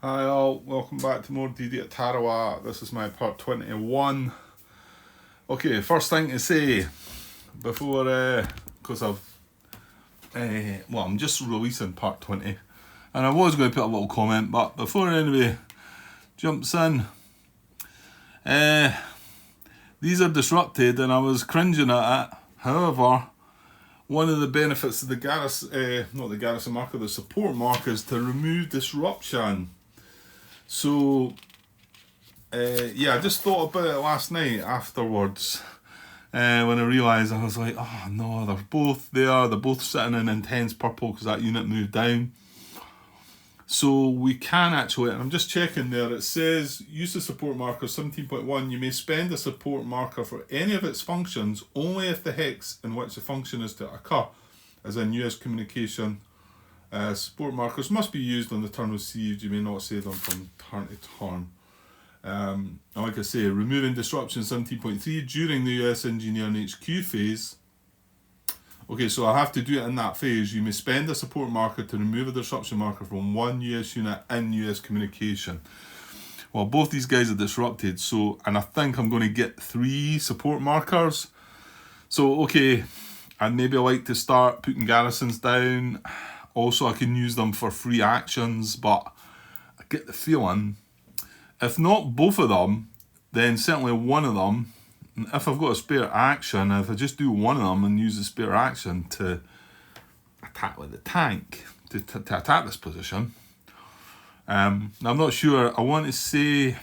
Hi all, welcome back to more DD at Tarawa. This is my part 21. Okay, first thing to say before, because I'm just releasing part 20, and I was going to put a little comment, but before anybody jumps in, these are disrupted, and I was cringing at it. However, one of the benefits of the not the garrison marker, the support marker, is to remove disruption. So, I just thought about it last night afterwards. When I realised, I was like, oh no, they're both there. They're both sitting in intense purple because that unit moved down. So we can actually, and I'm just checking there, it says use the support marker 17.1. You may spend a support marker for any of its functions only if the hex in which the function is to occur, as in US communication. Support markers must be used on the turn received. You may not save them from turn to turn. Like I say, removing disruption 17.3 during the US engineer and HQ phase. Okay, so I have to do it in that phase. You may spend a support marker to remove a disruption marker from one US unit in US communication. Well, both these guys are disrupted, and I think I'm going to get 3 support markers. So, okay, I'd maybe like to start putting garrisons down. Also, I can use them for free actions, but I get the feeling, if not both of them, then certainly one of them. If I've got a spare action, if I just do one of them and use the spare action to attack with the tank, to attack this position. Now I'm not sure, I want to say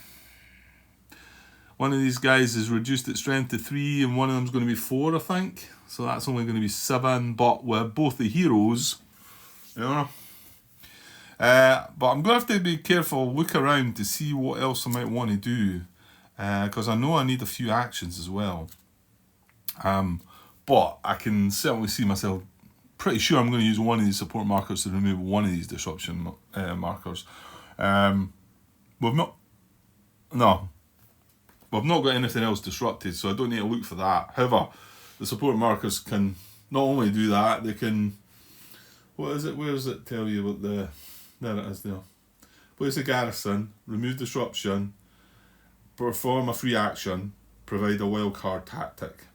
one of these guys is reduced its strength to 3 and one of them's going to be 4, I think. So that's only going to be 7, but with both the heroes, but I'm going to have to be careful, look around to see what else I might want to do. Because I know I need a few actions as well. But I can certainly see myself, pretty sure I'm going to use one of these support markers to remove one of these disruption markers. We've not got anything else disrupted, so I don't need to look for that. However, the support markers can not only do that, they can, what is it, where does it tell you what there it is there. Place a garrison, remove disruption, perform a free action, provide a wildcard tactic.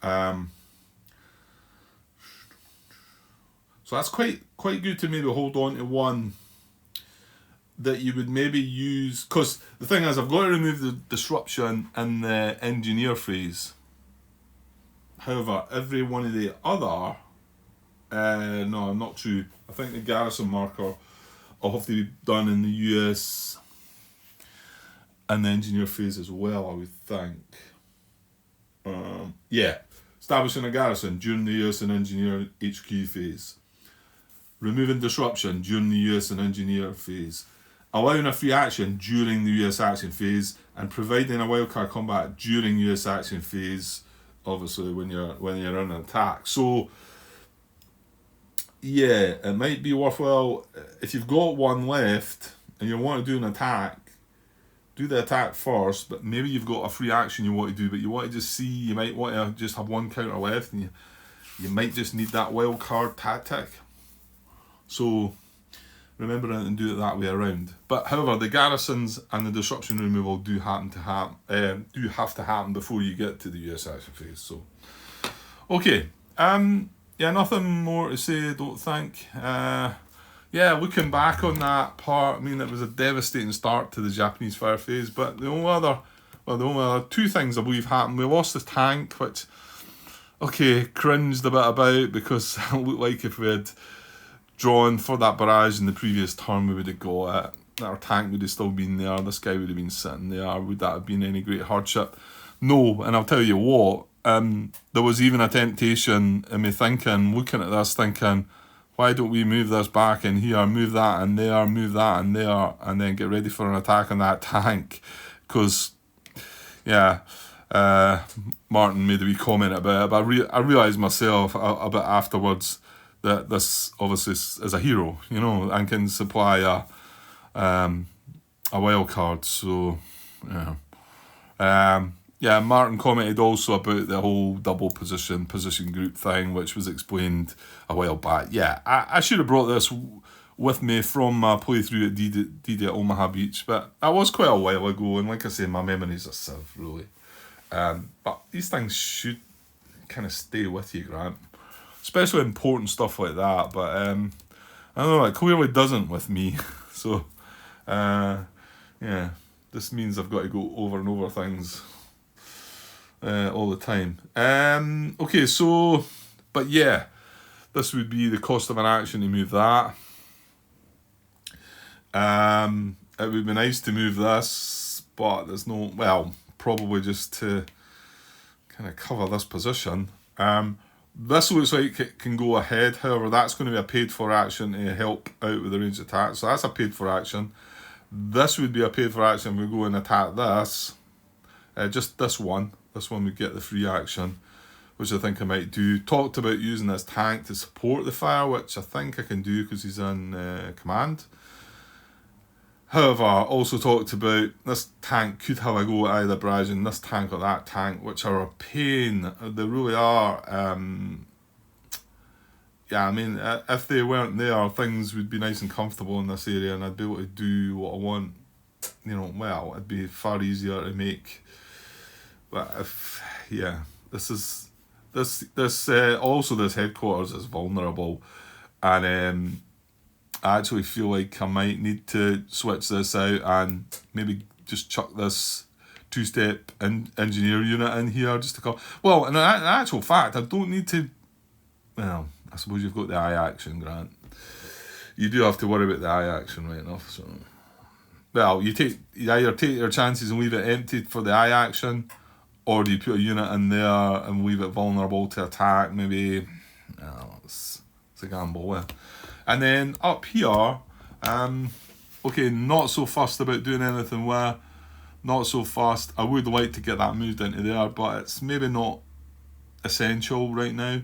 So that's quite good to maybe hold on to one that you would maybe use, because the thing is, I've got to remove the disruption in the engineer phase. However, every one of the other, no, not true. I think the garrison marker will have to be done in the US and the engineer phase as well, I would think. Establishing a garrison during the US and engineer HQ phase. Removing disruption during the US and engineer phase. Allowing a free action during the US action phase, and providing a wildcard combat during US action phase, obviously when you're in an attack. So yeah, it might be worthwhile if you've got one left and you want to do an attack, do the attack first, but maybe you've got a free action you want to do, but you want to just see, you might want to just have one counter left, and you might just need that wild card tactic. So remember it and do it that way around. But however, the garrisons and the disruption removal do have to happen before you get to the US action phase. So okay, nothing more to say, I don't think. Looking back on that part, I mean, it was a devastating start to the Japanese fire phase, but the only other 2 things I believe happened. We lost the tank, which, cringed a bit about, because it looked like if we had drawn for that barrage in the previous turn, we would have got it. Our tank would have still been there, this guy would have been sitting there. Would that have been any great hardship? No, and I'll tell you what, there was even a temptation in me looking at this, thinking, why don't we move this back in here, move that in there, move that in there, and then get ready for an attack on that tank? Because, Martin made a wee comment about it, but I realised myself a bit afterwards that this obviously is a hero, and can supply a wild card. So, Martin commented also about the whole double position group thing, which was explained a while back. I should have brought this with me from my playthrough at D-Day at Omaha Beach, but that was quite a while ago, and like I say, my memories are sieve, really. But these things should kind of stay with you, Grant. Especially important stuff like that, but I don't know, it clearly doesn't with me. So, yeah, this means I've got to go over and over things all the time. Okay, so, but yeah, this would be the cost of an action to move that. It would be nice to move this, but there's no, well, probably just to kind of cover this position. This looks like it can go ahead, however, that's going to be a paid for action to help out with the ranged attack, so that's a paid for action. This would be a paid for action, we go and attack this. Just this one would get the free action, which I think I might do. Talked about using this tank to support the fire, which I think I can do because he's on command. However, I also talked about this tank could have a go at either barraging this tank or that tank, which are a pain. They really are. Yeah, I mean, if they weren't there, things would be nice and comfortable in this area, and I'd be able to do what I want. You know, well, it'd be far easier to make. But if, yeah, this also this headquarters is vulnerable, and I actually feel like I might need to switch this out and maybe just chuck this two-step engineer unit in here just to come. Well, in actual fact, I don't need to. Well, I suppose you've got the eye action, Grant. You do have to worry about the eye action, right enough. So, well, you either take your chances and leave it empty for the eye action, or do you put a unit in there and leave it vulnerable to attack? Maybe. It's a gamble, yeah. And then up here, okay, not so fussed about doing anything with, not so fussed. I would like to get that moved into there, but it's maybe not essential right now.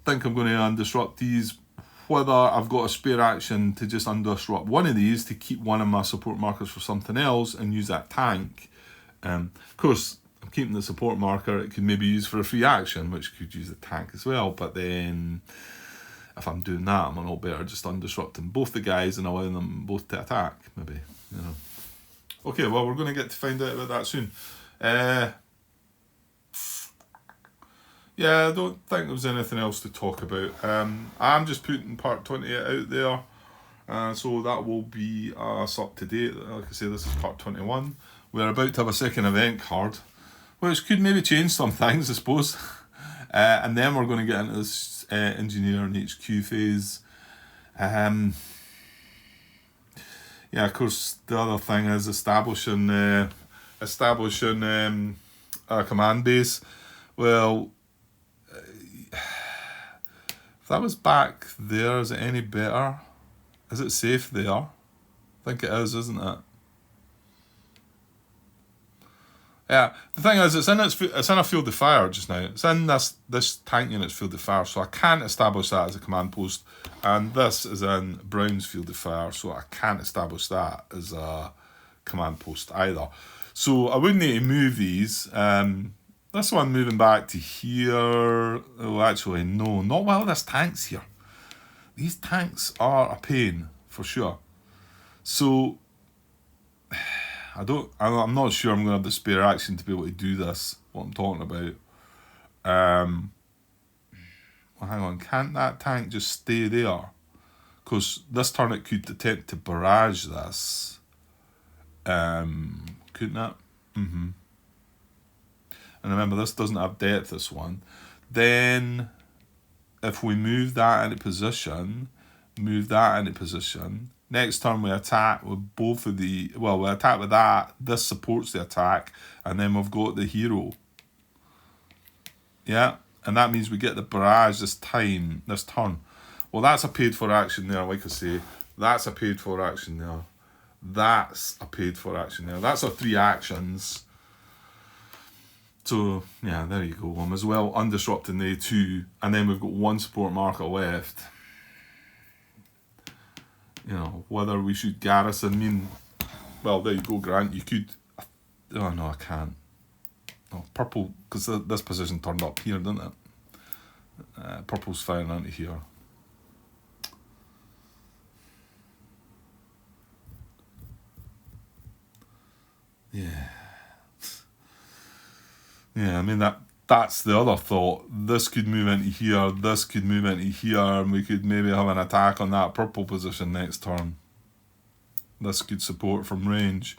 Think I'm going to undisrupt these. Whether I've got a spare action to just undisrupt one of these to keep one of my support markers for something else and use that tank. Of course, I'm keeping the support marker. It could maybe use for a free action, which could use the tank as well, but then if I'm doing that, I'm a lot better just undisrupting both the guys and allowing them both to attack, maybe, you know. Okay, well, we're going to get to find out about that soon. Yeah, I don't think there was anything else to talk about. I'm just putting part 28 out there, so that will be us up to date. Like I say, this is part 21. We're about to have a second event card, which could maybe change some things, I suppose. And then we're going to get into this engineer and HQ phase. Yeah, of course, the other thing is establishing a command base. Well, if that was back there, is it any better? Is it safe there? I think it is, isn't it? Yeah, the thing is, it's in a field of fire just now. It's in this tank unit's field of fire, so I can't establish that as a command post. And this is in Brown's field of fire, so I can't establish that as a command post either. So I would need to move these. This one moving back to here. Oh, actually, no, not while this tank's here. These tanks are a pain, for sure. So I'm not sure I'm going to have the spare action to be able to do this, what I'm talking about. Well, hang on, can't that tank just stay there? Because this turn it could attempt to barrage this. Couldn't it? Mm-hmm. And remember, this doesn't have depth, this one. Then, if we move that into position, next turn we attack with both of the, well, we attack with that, this supports the attack, and then we've got the hero. Yeah, and that means we get the barrage this turn. Well, that's a paid for action there, like I say. That's a paid for action there. That's a paid for action there. That's our 3 actions. So, yeah, there you go. I'm as well undisrupting the 2, and then we've got 1 support marker left. You know, whether we should garrison, well, there you go, Grant. You could, oh no, I can't. Oh, purple, because this position turned up here, didn't it? Purple's firing into here. Yeah, I mean that's the other thought. This could move into here, this could move into here, and we could maybe have an attack on that purple position next turn. This could support from range.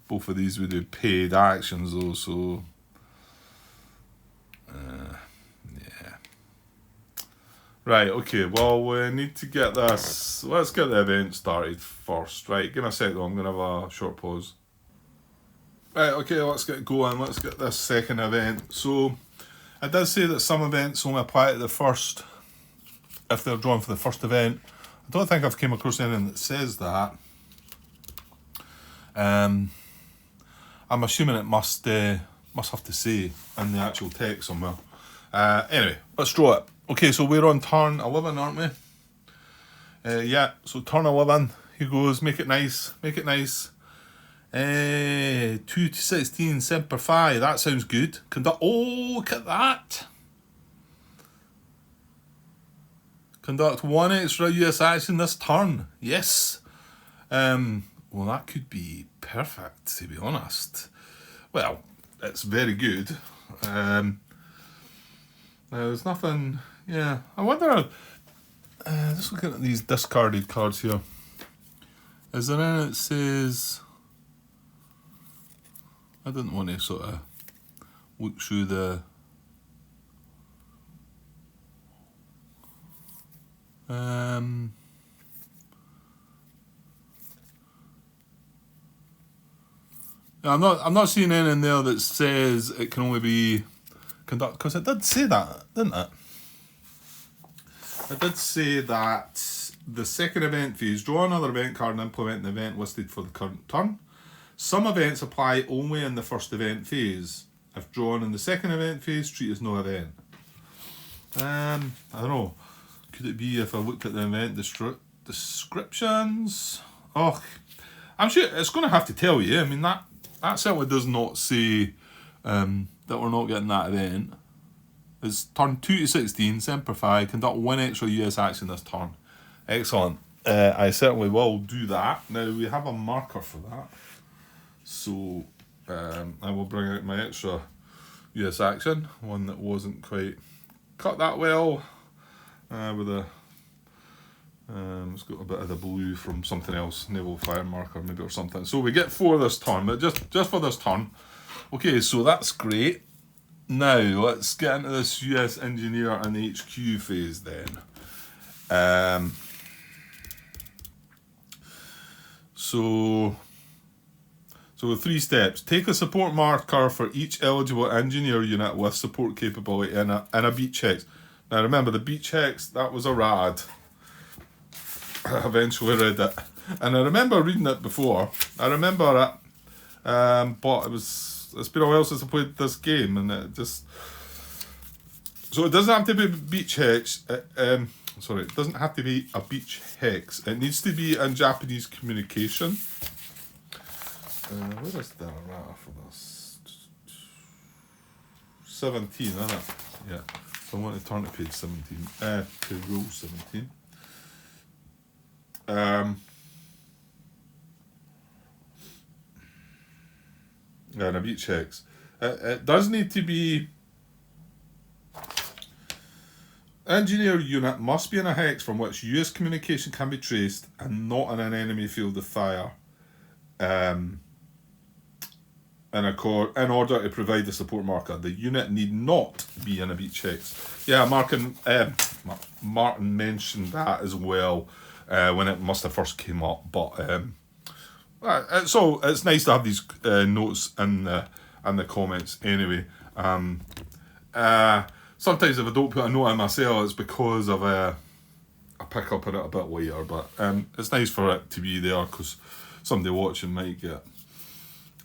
Both of these would do paid actions though, so yeah. Right, okay, well we need to get this. Let's get the event started first. Right, give me a sec though, I'm gonna have a short pause. Right, okay, let's get going. Let's get this second event. So I did say that some events only apply to the first if they're drawn for the first event. I don't think I've came across anything that says that. I'm assuming it must have to say in the actual text somewhere. Anyway, let's draw it. Okay, so we're on turn 11, aren't we? Yeah, so turn 11. He goes, make it nice, make it nice. 2 to 16, Semper Fi. That sounds good. Conduct. Oh, look at that. Conduct 1 extra US action this turn. Yes. Well, that could be perfect, to be honest. Well, it's very good. There's nothing. Yeah, I wonder. Just looking at these discarded cards here. Is there any that says? I didn't want to sort of look through the. I'm not seeing anything there that says it can only be conduct, because it did say that, didn't it? It did say that the second event phase, draw another event card and implement an event listed for the current turn. Some events apply only in the first event phase. If drawn in the second event phase, treat as no event. I don't know. Could it be if I looked at the event descriptions? Oh, I'm sure it's going to have to tell you. I mean, that certainly does not say that we're not getting that event. It's turn 2 to 16, Semper Fi, conduct 1 extra US action this turn. Excellent. I certainly will do that. Now, we have a marker for that. So, I will bring out my extra US action, one that wasn't quite cut that well, with a it's got a bit of the blue from something else, naval fire marker maybe or something. So we get 4 this turn, but just for this turn. Okay, so that's great. Now let's get into this US engineer and HQ phase then. So 3 steps. Take a support marker for each eligible engineer unit with support capability and a beat checks. Now remember, the beat checks, that was a rad. I eventually read it. And I remember reading it before. I remember it. But it's been a while since I played this game, and it just... So it doesn't have to be beat checks. It doesn't have to be a beach hex. It needs to be in Japanese communication. Where is the errata for this? 17, isn't it? Yeah. So I want to turn to page 17. To rule 17. Yeah, and a beat checks. It does need to be... Engineer unit must be in a hex from which US communication can be traced and not in an enemy field of fire. In order to provide the support marker, the unit need not be in a beat checks. Yeah, Martin mentioned that as well when it must have first came up. But so it's nice to have these notes in the comments anyway. Sometimes if I don't put a note in myself, it's because of I pick up on it a bit later. But it's nice for it to be there, because somebody watching might get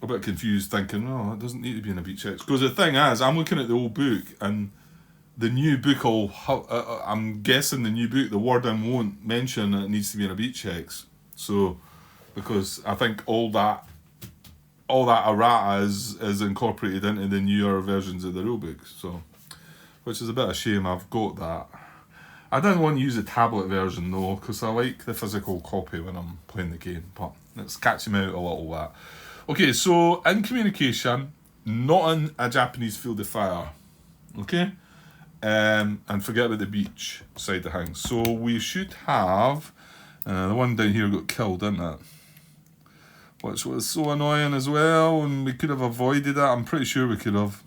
a bit confused thinking, oh, it doesn't need to be in a beat checks. Because the thing is, I'm looking at the old book, and the new book I'm guessing the new book, the wording won't mention that it needs to be in a beat checks. So, because I think all that errata is incorporated into the newer versions of the rule book. So, which is a bit of a shame. I've got that. I didn't want to use the tablet version though, because I like the physical copy when I'm playing the game. But it's catching me out a little bit. Okay, so in communication, not in a Japanese field of fire. Okay? And forget about the beach side of things. So we should have... the one down here got killed, didn't it? Which was so annoying as well, and we could have avoided it. I'm pretty sure we could have.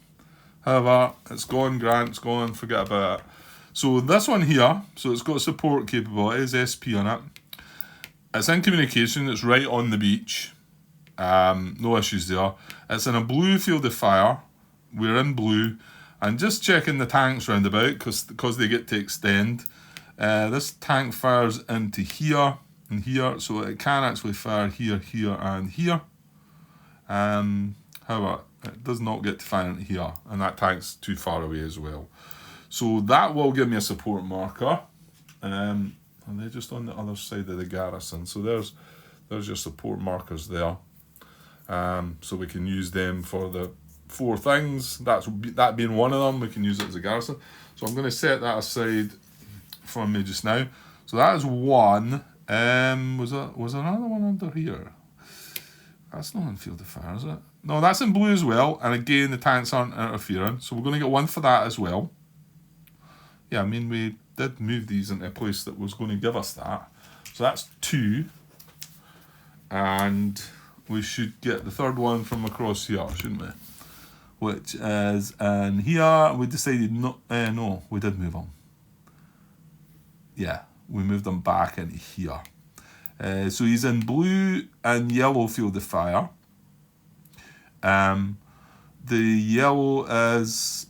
However, it's gone, Grant, it's gone, forget about it. So this one here, so it's got support capabilities, SP on it. It's in communication, it's right on the beach. No issues there. It's in a blue field of fire. We're in blue. And just checking the tanks round about, because they get to extend. This tank fires into here and here, so it can actually fire here, here, and here. However, it does not get to fire into here, and that tank's too far away as well. So that will give me a support marker. And they're just on the other side of the garrison. So there's your support markers there. So we can use them for the 4 things. That being one of them, we can use it as a garrison. So I'm going to set that aside for me just now. So that is one. Was there another one under here? That's not in field of fire, is it? No, that's in blue as well. And again, the tanks aren't interfering. So we're going to get one for that as well. Yeah, I mean, we did move these into a place that was going to give us that. So that's 2. And we should get the third one from across here, shouldn't we? Which is in here. We decided no, we did move them. Yeah, we moved them back into here. So he's in blue and yellow field of fire. The yellow is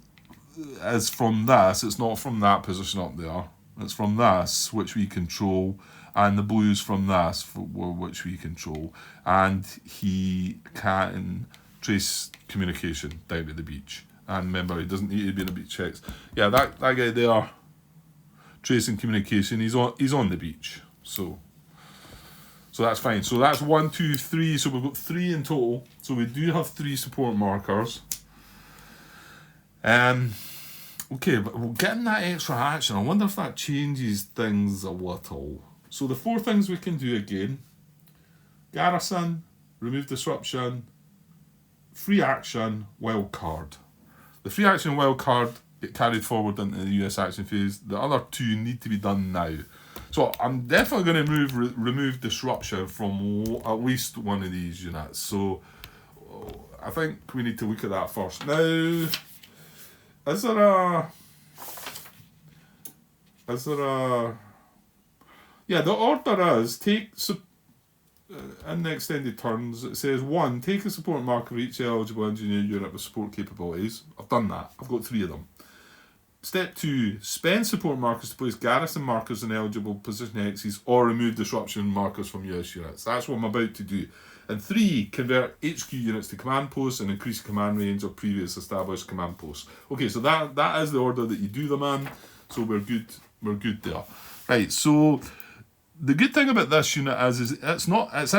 from this. It's not from that position up there. It's from this, which we control, and the blue's from this, which we control. And he can trace communication down to the beach. And remember, he doesn't need to be in a beach checks. Yeah, that guy there, tracing communication, he's on the beach. So that's fine. So that's 1, 2, 3. So we've got 3 in total. So we do have 3 support markers. Okay, but we're getting that extra action. I wonder if that changes things a little. So the 4 things we can do again: garrison, remove disruption, free action, wild card. The free action and wild card get carried forward into the US action phase. The other 2 need to be done now. So I'm definitely going to remove disruption from at least one of these units. So I think we need to look at that first. Now, is there a... Yeah, the order is take... in the extended turns, it says 1, take a support marker for each eligible engineer unit with support capabilities. I've done that. I've got 3 of them. Step 2, spend support markers to place garrison markers in eligible position X's or remove disruption markers from US units. That's what I'm about to do. And 3, convert HQ units to command posts and increase command range of previous established command posts. Okay, so that is the order that you do them in. So we're good there. Right, so the good thing about this unit is it's in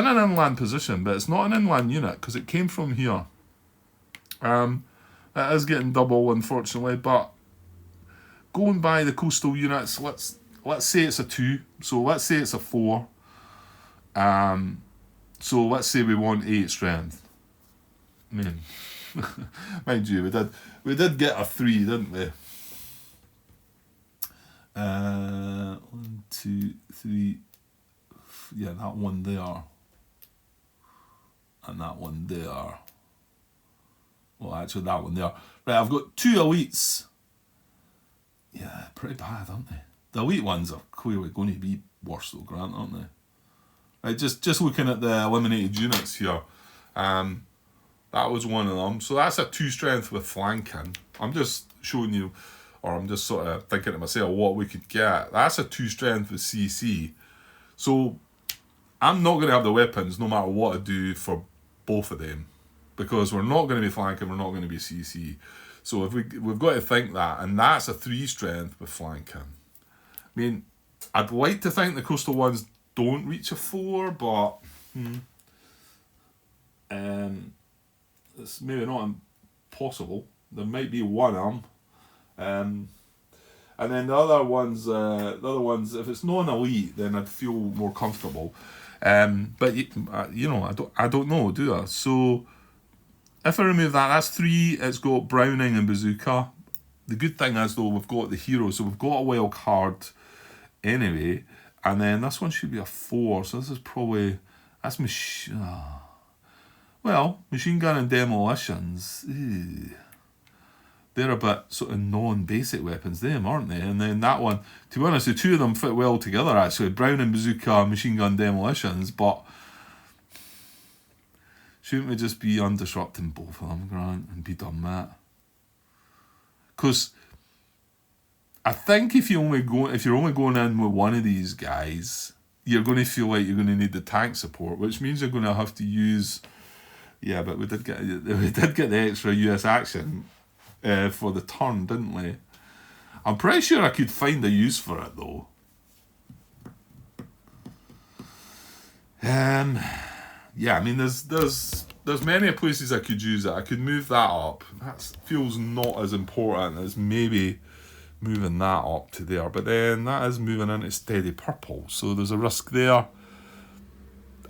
an inland position, but it's not an inland unit because it came from here. It is getting double, unfortunately, but going by the coastal units, let's say it's a 2. So let's say it's a 4. So let's say we want 8 strength. I mean, mind you, we did get a 3, didn't we? 1, 2, 3. Yeah, that one there. And that one there. Well, actually, that one there. Right, I've got 2 elites. Yeah, pretty bad, aren't they? The elite ones are clearly going to be worse though, Grant, aren't they? Right, just looking at the eliminated units here. That was one of them. So that's a 2 strength with flanking. I'm just showing you, or I'm just sort of thinking to myself what we could get. That's a 2 strength with CC. So I'm not going to have the weapons no matter what I do for both of them. Because we're not going to be flanking, we're not going to be CC. So if we've got to think that, and that's a 3 strength with flanking. I mean, I'd like to think the coastal ones don't reach a 4, but it's maybe not impossible. There might be one of them. And then the other ones, if it's non-elite, then I'd feel more comfortable. But you know, I don't know, do I? So if I remove that, that's 3. It's got Browning and Bazooka. The good thing is, though, we've got the hero, so we've got a wild card anyway. And then this one should be a 4, so this is probably... That's machine gun and demolitions. Ew. They're a bit sort of non-basic weapons, them, aren't they? And then that one, to be honest, the 2 of them fit well together, actually. Browning, Bazooka, machine gun, demolitions, but... Shouldn't we just be undisrupting both of them, Grant, and be done that? Because I think if you're only going in with one of these guys, you're going to feel like you're going to need the tank support, which means you're going to have to use. Yeah, but we did get the extra US action for the turn, didn't we? I'm pretty sure I could find a use for it though. Yeah, I mean, there's many places I could use it. I could move that up. That feels not as important as maybe moving that up to there. But then that is moving into steady purple, so there's a risk there.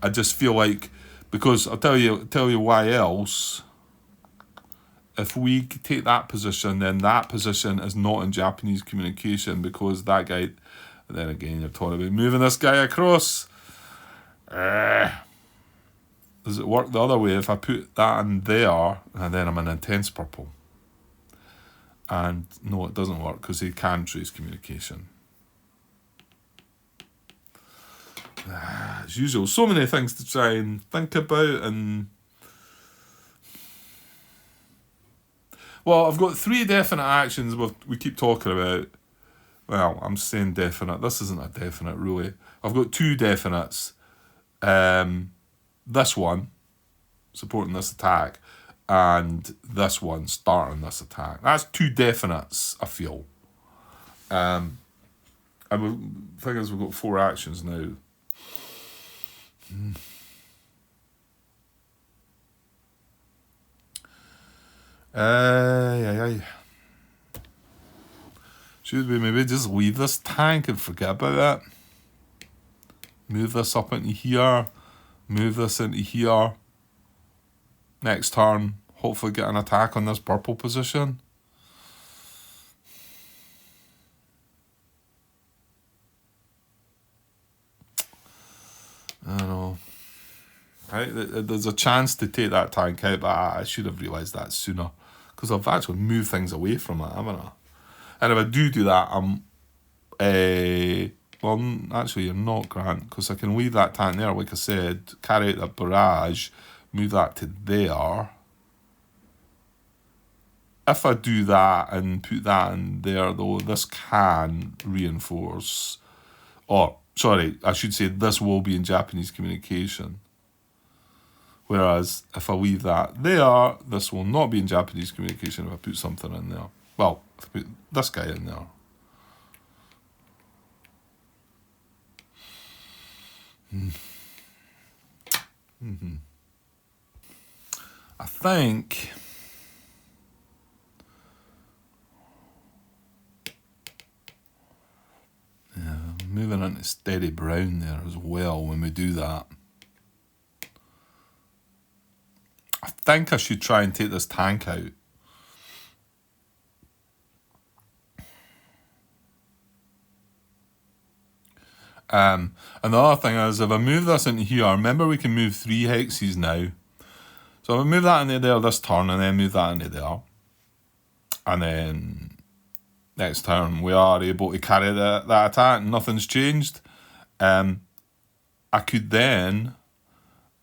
I just feel like, because I'll tell you why else. If we take that position, then that position is not in Japanese communication, because that guy. Then again, you're talking about moving this guy across. Does it work the other way if I put that in there and then I'm in intense purple? And no, it doesn't work, because he can trace communication. As usual, so many things to try and think about. And well, I've got 3 definite actions we keep talking about. Well, I'm saying definite. This isn't a definite, really. I've got 2 definites. This one, supporting this attack, and this one, starting this attack. That's 2 definites, I feel. And the thing is, we've got 4 actions now. Should we maybe just leave this tank and forget about it? Move this up into here. Move this into here. Next turn, hopefully get an attack on this purple position. I don't know. Right? There's a chance to take that tank out, but I should have realised that sooner, because I've actually moved things away from it, haven't I? And if I do that, well, actually, you're not, Grant, because I can leave that tank there, like I said, carry out the barrage, move that to there. If I do that and put that in there, though, this can reinforce. Or, sorry, I should say this will be in Japanese communication. Whereas, if I leave that there, this will not be in Japanese communication if I put something in there. Well, if I put this guy in there. I think moving into steady brown there as well when we do that. I think I should try and take this tank out. And the other thing is, if I move this into here, remember we can move 3 hexes now. So if I move that into there this turn, and then move that into there, and then next turn we are able to carry that attack, nothing's changed. I could then,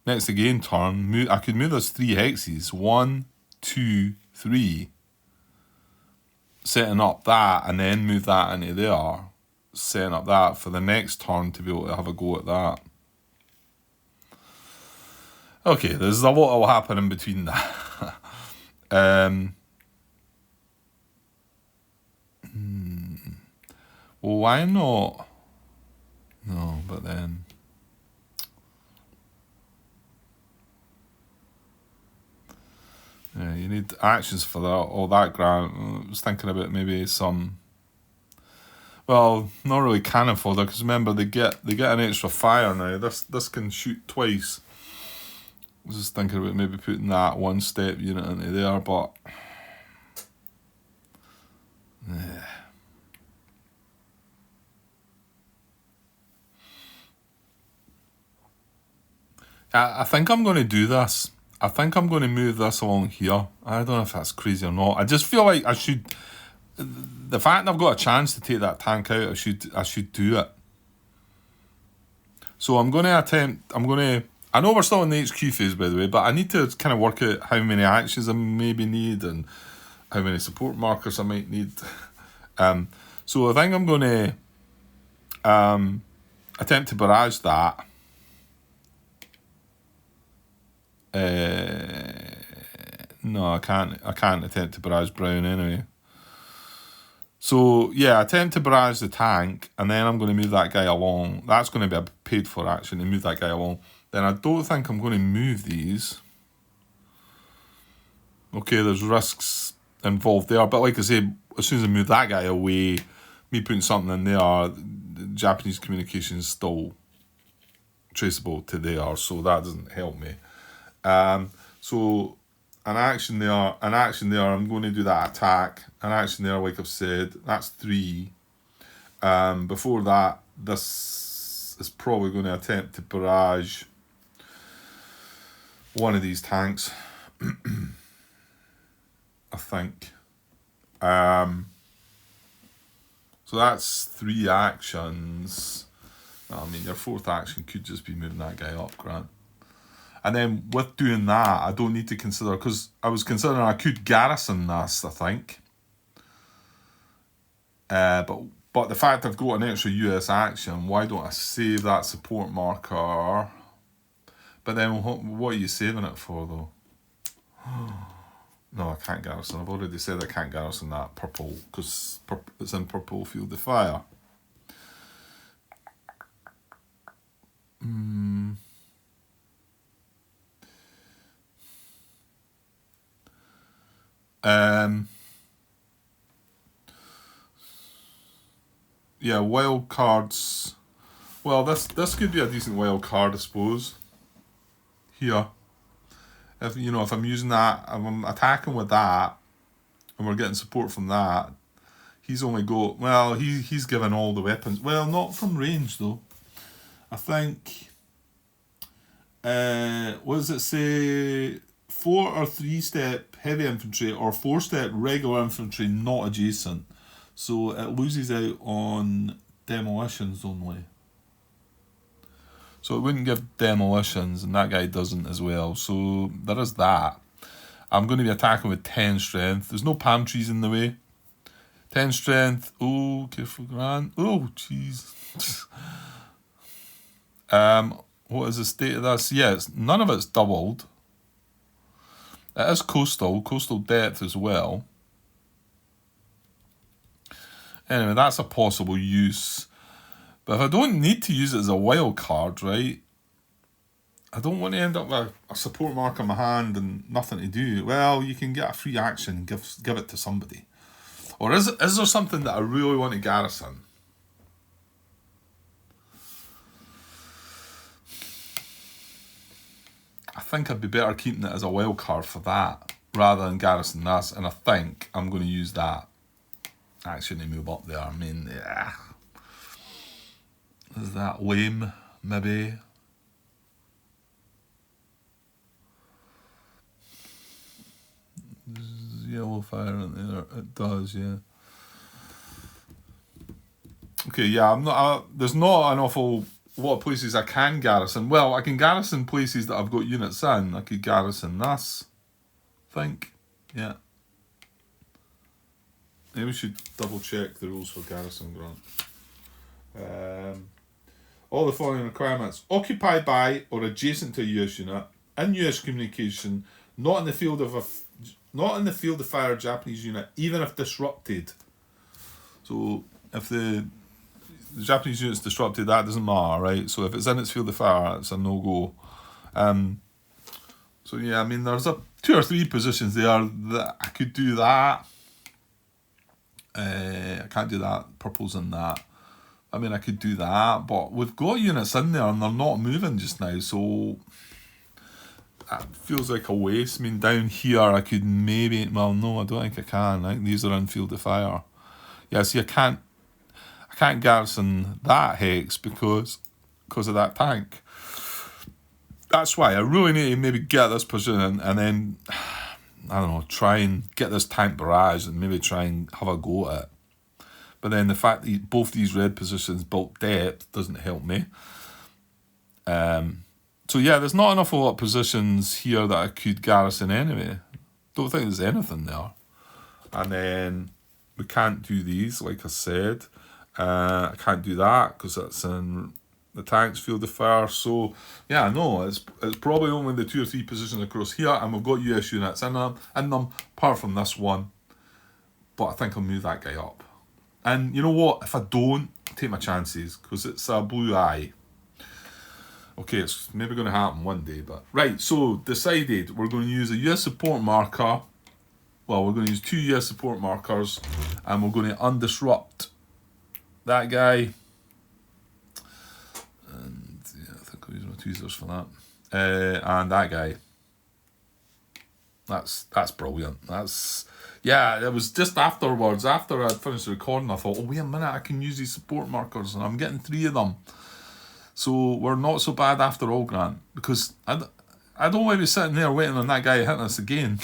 next again turn, I could move those 3 hexes, 1, 2, 3, setting up that, and then move that into there, setting up that for the next turn to be able to have a go at that. Okay, there's a lot that will happen in between that. Well, why not? No, but then... Yeah, you need actions for that, all that, Grant. I was thinking about maybe some... Well, not really cannon fodder, because remember, they get an extra fire now. This can shoot twice. I was just thinking about maybe putting that one step unit into there, but yeah. I think I'm going to do this. I think I'm going to move this along here. I don't know if that's crazy or not. I just feel like I should. The fact I've got a chance to take that tank out, I should do it. So I'm going to attempt. I know we're still in the HQ phase, by the way, but I need to kind of work out how many actions I maybe need and how many support markers I might need. So I think I'm going to attempt to barrage that. No, I can't attempt to barrage Brown anyway. So yeah, attempt to barrage the tank, and then I'm going to move that guy along. That's going to be a paid for action to move that guy along. Then I don't think I'm going to move these. Okay, there's risks involved there, but like I say, as soon as I move that guy away, me putting something in there, the Japanese communication is still traceable to there, so that doesn't help me. So an action there, I'm going to do that attack. An action there, like I've said, that's 3. Before that, this is probably going to attempt to barrage one of these tanks. I think. So that's 3 actions. I mean, your 4th action could just be moving that guy up, Grant. And then with doing that, I don't need to consider, because I was considering I could garrison this, I think. But the fact I've got an extra US action, why don't I save that support marker? But then what are you saving it for, though? No, I can't garrison. I've already said I can't garrison that purple, because it's in purple field of fire. Yeah, wild cards. Well, this could be a decent wild card, I suppose. Here, if I'm using that, if I'm attacking with that, and we're getting support from that, he's only got, well, he's given all the weapons. Well, not from range though. I think. What does it say? 4 or 3-step heavy infantry or 4-step regular infantry not adjacent. So it loses out on demolitions only. So it wouldn't give demolitions, and that guy doesn't as well. So there is that. I'm going to be attacking with 10 strength. There's no palm trees in the way. 10 strength. Oh, careful, Grant. Oh, jeez. What is the state of this? Yes, none of it's doubled. It is coastal depth as well. Anyway, that's a possible use. But if I don't need to use it as a wild card, right? I don't want to end up with a support mark on my hand and nothing to do. Well, you can get a free action and give it to somebody. Or is there something that I really want to garrison? I think I'd be better keeping it as a wild card for that rather than garrison this, and I think I'm going to use that action to move up there. I mean, yeah. Is that lame? Maybe. There's yellow fire in there. It does, yeah. Okay, yeah. There's not an awful lot of places I can garrison. Well, I can garrison places that I've got units in. I could garrison this. I think, yeah. Maybe we should double check the rules for garrison, Grant. All the following requirements: occupied by or adjacent to a US unit, in US communication, not in the field of fire Japanese unit, even if disrupted. So if the Japanese unit's disrupted, that doesn't matter, right? So if it's in its field of fire, it's a no-go. So yeah, I mean, there's 2 or 3 positions there that I could do that. I can't do that. Purple's in that. I mean, I could do that, but we've got units in there and they're not moving just now, so feels like a waste. I mean, down here I could maybe, well, no, I don't think I can. I think these are in field of fire. Yeah, see, I can't garrison that hex because of that tank. That's why I really need to maybe get this position and then, I don't know, try and get this tank barrage and maybe try and have a go at it. But then the fact that both these red positions bulk depth doesn't help me. So yeah, there's not enough a lot of positions here that I could garrison anyway. Don't think there's anything there. And then we can't do these, like I said. I can't do that because that's in the tank's field of fire. So yeah, no, it's probably only the 2 or 3 positions across here, and we've got US units in them, apart from this one. But I think I'll move that guy up. And you know what? If I don't, take my chances, because it's a blue eye. Okay, it's maybe going to happen one day, but... Right, so decided we're going to use a US support marker. Well, we're going to use 2 US support markers, and we're going to undisrupt that guy. And yeah, I think I'll use my tweezers for that. And that guy. That's brilliant. Yeah, it was just afterwards, after I'd finished the recording, I thought, oh, wait a minute, I can use these support markers, and I'm getting 3 of them. So we're not so bad after all, Grant, because I don't want to be sitting there waiting on that guy hitting us again.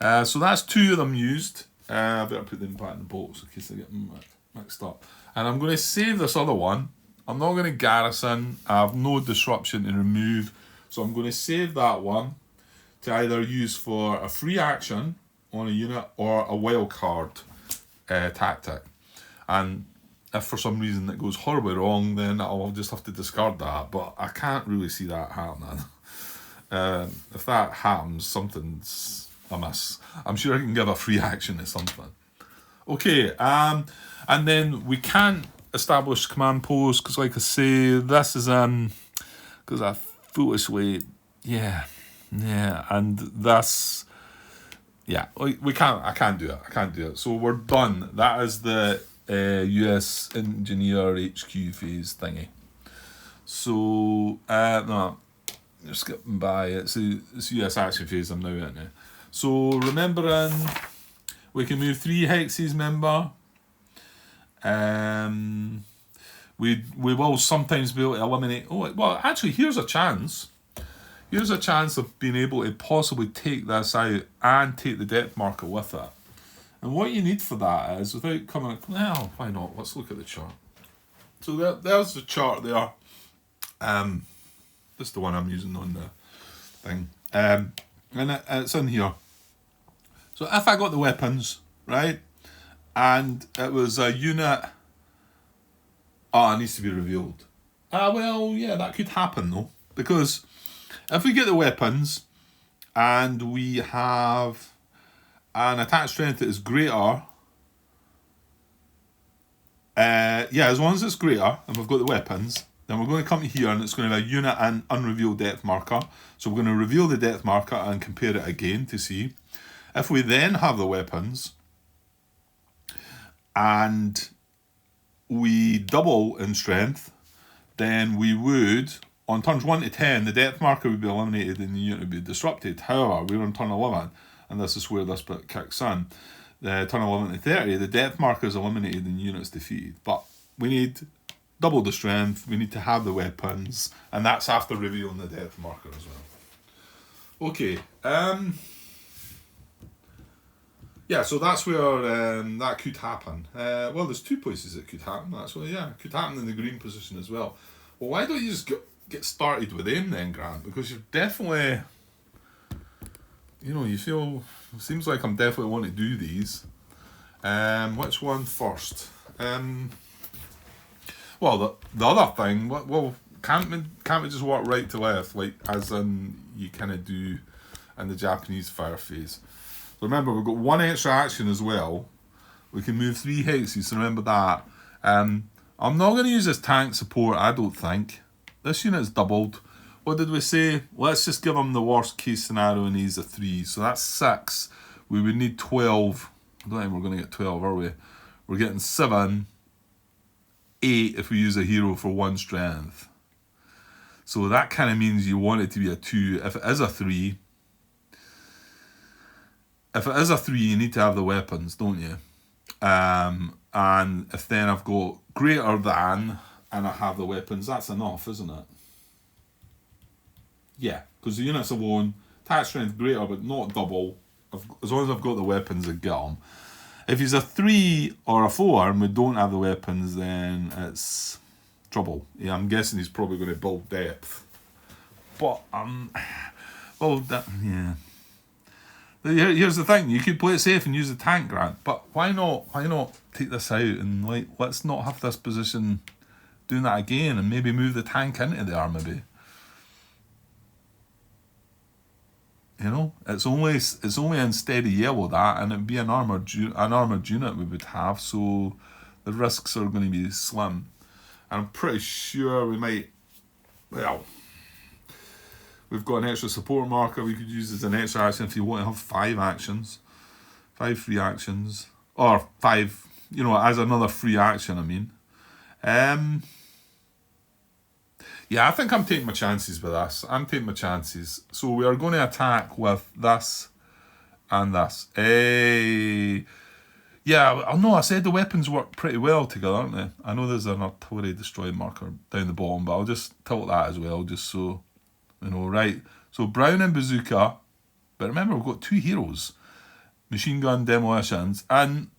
So that's 2 of them used. I better put them back in the box in case I get mixed up. And I'm going to save this other one. I'm not going to garrison. I have no disruption to remove. So I'm going to save that one to either use for a free action on a unit or a wild card tactic. And if for some reason it goes horribly wrong, then I'll just have to discard that. But I can't really see that happening. If that happens, something's amiss. I'm sure I can give a free action to something. Okay, and then we can't establish command post because, like I say, this is because I foolishly, yeah, and that's. Yeah, we can't. I can't do it. So we're done. That is the US Engineer HQ phase thingy. So no, you're skipping by. It's US action phase I'm now in now. So remembering, we can move 3 hexes. Remember, we will sometimes be able to eliminate. Oh well, actually, here's a chance. Here's a chance of being able to possibly take this out and take the depth marker with it. And what you need for that is, without coming... Well, why not? Let's look at the chart. So there's the chart there. This is the one I'm using on the thing. And it's in here. So if I got the weapons, right, and it was a unit... Oh, it needs to be revealed. Well, yeah, that could happen, though. Because... if we get the weapons and we have an attack strength that is greater, as long as it's greater and we've got the weapons, then we're going to come here and it's going to be a unit and unrevealed depth marker. So we're going to reveal the depth marker and compare it again to see. If we then have the weapons and we double in strength, then we would... on turns 1 to 10, the depth marker would be eliminated and the unit would be disrupted. However, we're on turn 11, and this is where this bit kicks in. Turn 11 to 30, the depth marker is eliminated and the unit's defeated. But we need double the strength, we need to have the weapons, and that's after revealing the depth marker as well. Okay, yeah, so that's where that could happen. Well, there's 2 places it could happen, actually. Yeah, it could happen in the green position as well. Well, why don't you just get started with them then, Grant? Because you're definitely, you feel, it seems like I'm definitely wanting to do these. Which one first? Well, the other thing, well, can't we just walk right to left, like as in you kind of do in the Japanese fire phase? So remember, we've got 1 extra action as well. We can move 3 hexes, so remember that. I'm not going to use this tank support, I don't think. This unit's doubled. What did we say? Let's just give him the worst case scenario and he's a 3. So that's 6. We would need 12. I don't think we're going to get 12, are we? We're getting 7, 8 if we use a hero for 1 strength. So that kind of means you want it to be a 2. If it is a 3, you need to have the weapons, don't you? And if then I've got greater than and I have the weapons, that's enough, isn't it? Yeah, because the units alone, attack strength greater but not double. As long as I've got the weapons, I get them. If he's a 3 or a 4 and we don't have the weapons, then it's trouble. Yeah, I'm guessing he's probably going to build depth. But, yeah. Here's the thing, you could play it safe and use the tank grant, but why not take this out and let's not have this position doing that again and maybe move the tank into there maybe. You know, it's only in steady yellow that, and it'd be an armoured unit we would have, so the risks are going to be slim. And I'm pretty sure we might, we've got an extra support marker we could use as an extra action if you want to have 5 actions. 5 free actions. Or 5, as another free action, I mean. Yeah, I think I'm taking my chances with this. I'm taking my chances. So we are going to attack with this and this. Yeah, I know I said the weapons work pretty well together, aren't they? I know there's an artillery destroy marker down the bottom, but I'll just tilt that as well, just so, right. So Brown and Bazooka, but remember we've got 2 heroes. Machine gun, demolitions, and,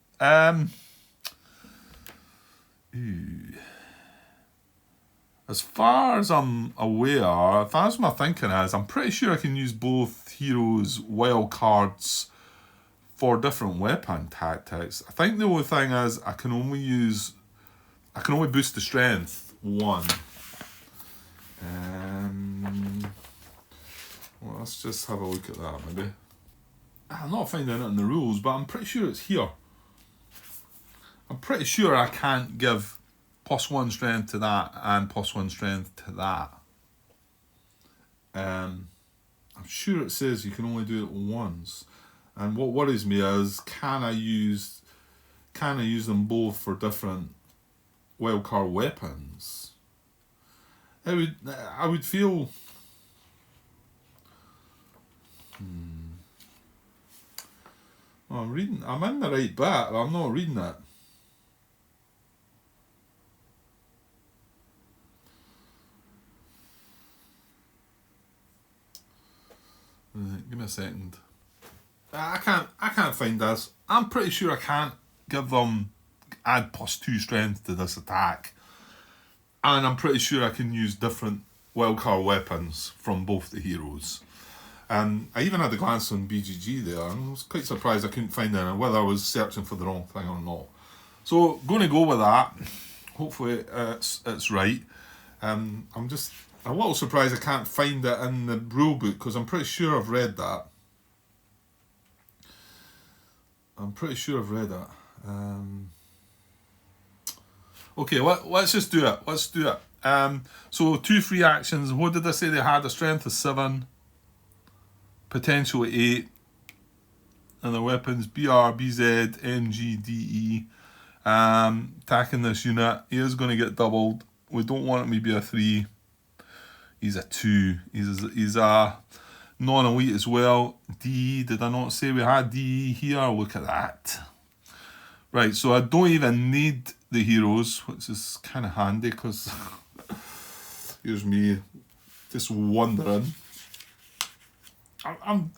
as far as I'm aware, as far as my thinking is, I'm pretty sure I can use both heroes' wild cards for different weapon tactics. I think the only thing is I can only boost the strength 1. Well, let's just have a look at that maybe. I'm not finding it in the rules, but I'm pretty sure it's here. I'm pretty sure I can't give +1 strength to that and +1 strength to that. I'm sure it says you can only do it once. And what worries me is, can I use them both for different wildcard weapons? I would feel. Well, I'm in the right bit, but I'm not reading it. Give me a second. I can't find this. I'm pretty sure I can't give them add +2 strength to this attack. And I'm pretty sure I can use different wildcard weapons from both the heroes. And I even had a glance on BGG there, and I was quite surprised I couldn't find any, whether I was searching for the wrong thing or not. So, going to go with that. Hopefully it's right. I'm just a little surprised I can't find it in the rule book, because I'm pretty sure I've read that. Okay, let's just do it. So 2 free actions. What did I say they had? A strength of 7, potential of 8, and the weapons BR, BZ, MG, DE. Attacking this unit, he is going to get doubled. We don't want him to be a 3. He's a 2. He's a non-elite as well. D, did I not say we had D here? Look at that. Right, so I don't even need the heroes, which is kind of handy, because here's me just wondering. I'm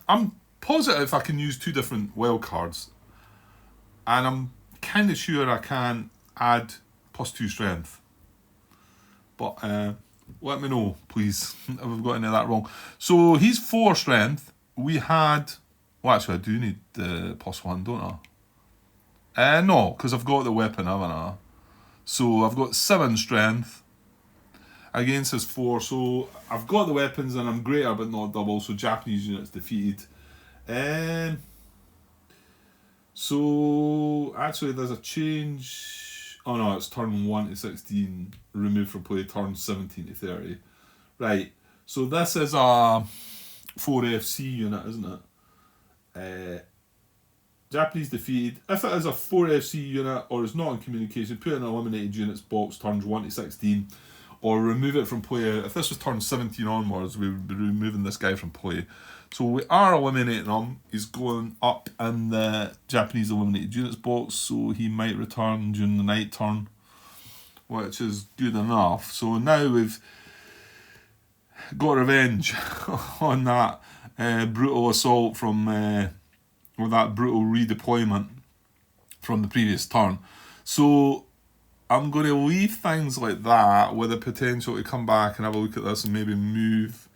positive I can use 2 different wild cards, and I'm kind of sure I can add +2 strength. But let me know, please, if I've got any of that wrong. So he's 4 strength. We had... Well, actually, I do need the +1, don't I? No, because I've got the weapon, haven't I? So I've got 7 strength against his 4. So I've got the weapons and I'm greater but not double. So Japanese units defeated. So actually, there's a change. Oh no, it's turn 1 to 16. Removed from play. Turn 17 to 30. Right. So this is a 4FC unit, isn't it? Japanese defeated. If it is a 4FC unit or is not in communication, put in eliminated units box, turns 1 to 16. or remove it from play. If this was turn 17 onwards, we would be removing this guy from play. So we are eliminating him. He's going up in the Japanese eliminated units box, so he might return during the night turn, which is good enough. So now we've got revenge on that brutal assault from, or that brutal redeployment from the previous turn. So I'm going to leave things like that with the potential to come back and have a look at this and maybe move.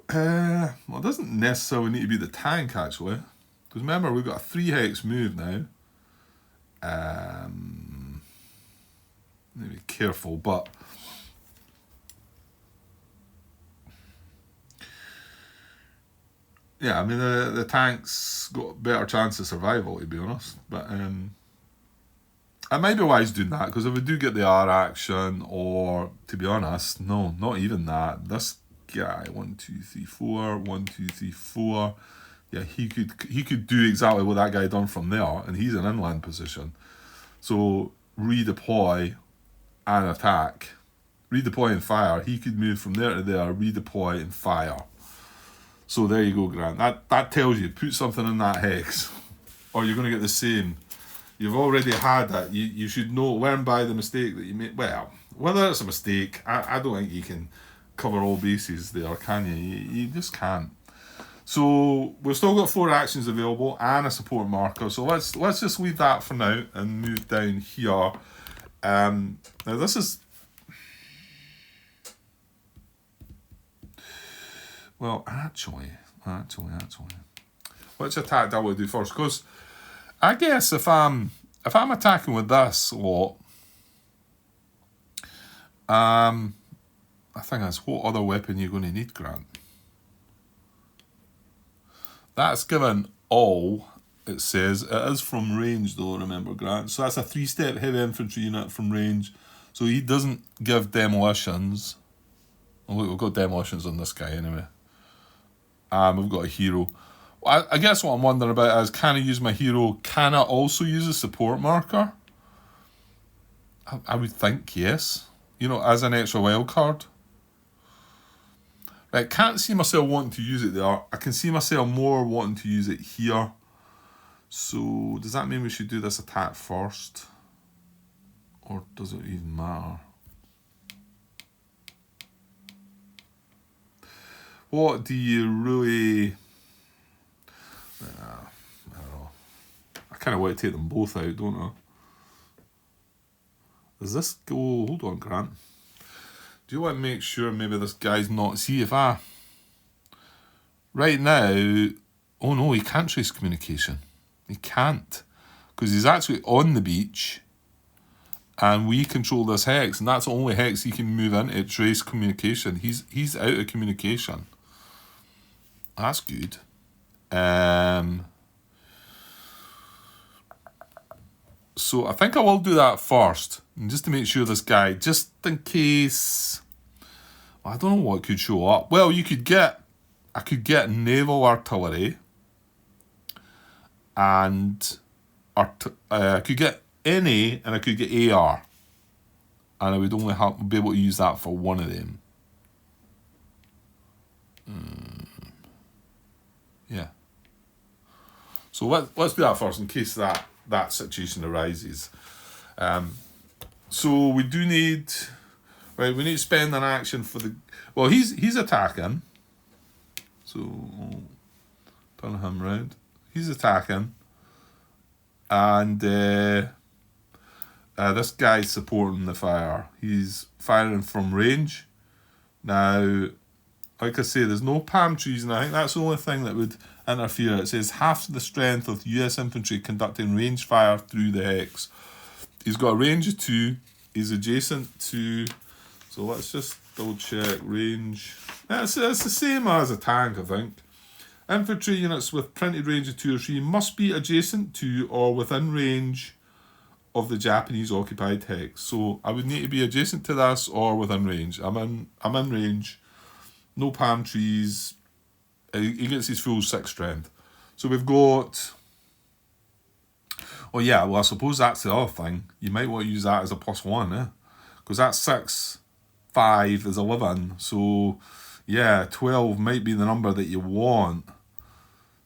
Well, it doesn't necessarily need to be the tank, actually. Because remember, we've got a 3-hex move now. Need to be careful, but... yeah, I mean, the tank's got a better chance of survival, to be honest. But I might be wise doing that, because if we do get the R action, or, to be honest, no, not even that. This guy, 1, 2, 3, 4, 1, 2, 3, 4. Yeah, he could do exactly what that guy done from there, and he's in inland position. So redeploy and attack, redeploy and fire. He could move from there to there, redeploy and fire. So there you go, Grant. That tells you, put something in that hex, or you're going to get the same. You've already had that. You should know, learn by the mistake that you made. Well, whether it's a mistake, I don't think you can cover all bases there, can you? You just can't. So we've still got 4 actions available and a support marker. So let's just leave that for now and move down here. Now this is, well, actually, let's attack that we do first, because I guess if I'm attacking with this lot, I think that's what other weapon you're going to need, Grant. That's given all, it says. It is from range though, remember, Grant. So that's a 3-step heavy infantry unit from range. So he doesn't give demolitions. Oh, look, we've got demolitions on this guy anyway. We've got a hero. I guess what I'm wondering about is, can I use my hero? Can I also use a support marker? I would think yes. You know, as an extra wild card. Right, can't see myself wanting to use it there. I can see myself more wanting to use it here. So, does that mean we should do this attack first? Or does it even matter? What do you really... I don't know. I kind of want to take them both out, don't I? Does this go... Hold on, Grant. Do you want to make sure maybe this guy's not... See, if I... Right now... Oh no, he can't trace communication. He can't. Because he's actually on the beach. And we control this hex. And that's the only hex he can move into, trace communication. He's out of communication. That's good. So I think I will do that first, and just to make sure this guy, just in case, well, I don't know what could show up. Well, I could get naval artillery, and I could get NA, and I could get AR, and I would only be able to use that for one of them. Yeah. So let's do that first in case that situation arises. So we do need, right, we need to spend an action for the, well, he's attacking. So turn him round. He's attacking. And this guy's supporting the fire. He's firing from range. Now, like I say, there's no palm trees, and I think that's the only thing that would interfere. It says half the strength of US infantry conducting range fire through the hex. He's got a range of 2. He's adjacent to... So let's just double check range. It's the same as a tank, I think. Infantry units with printed range of 2 or 3 must be adjacent to or within range of the Japanese occupied hex. So I would need to be adjacent to this or within range. I'm in range. No palm trees. He gets his full 6 strength. So we've got... Oh yeah, well I suppose that's the other thing. You might want to use that as a +1, eh? Because that's 6 5 is 11. So, yeah, 12 might be the number that you want.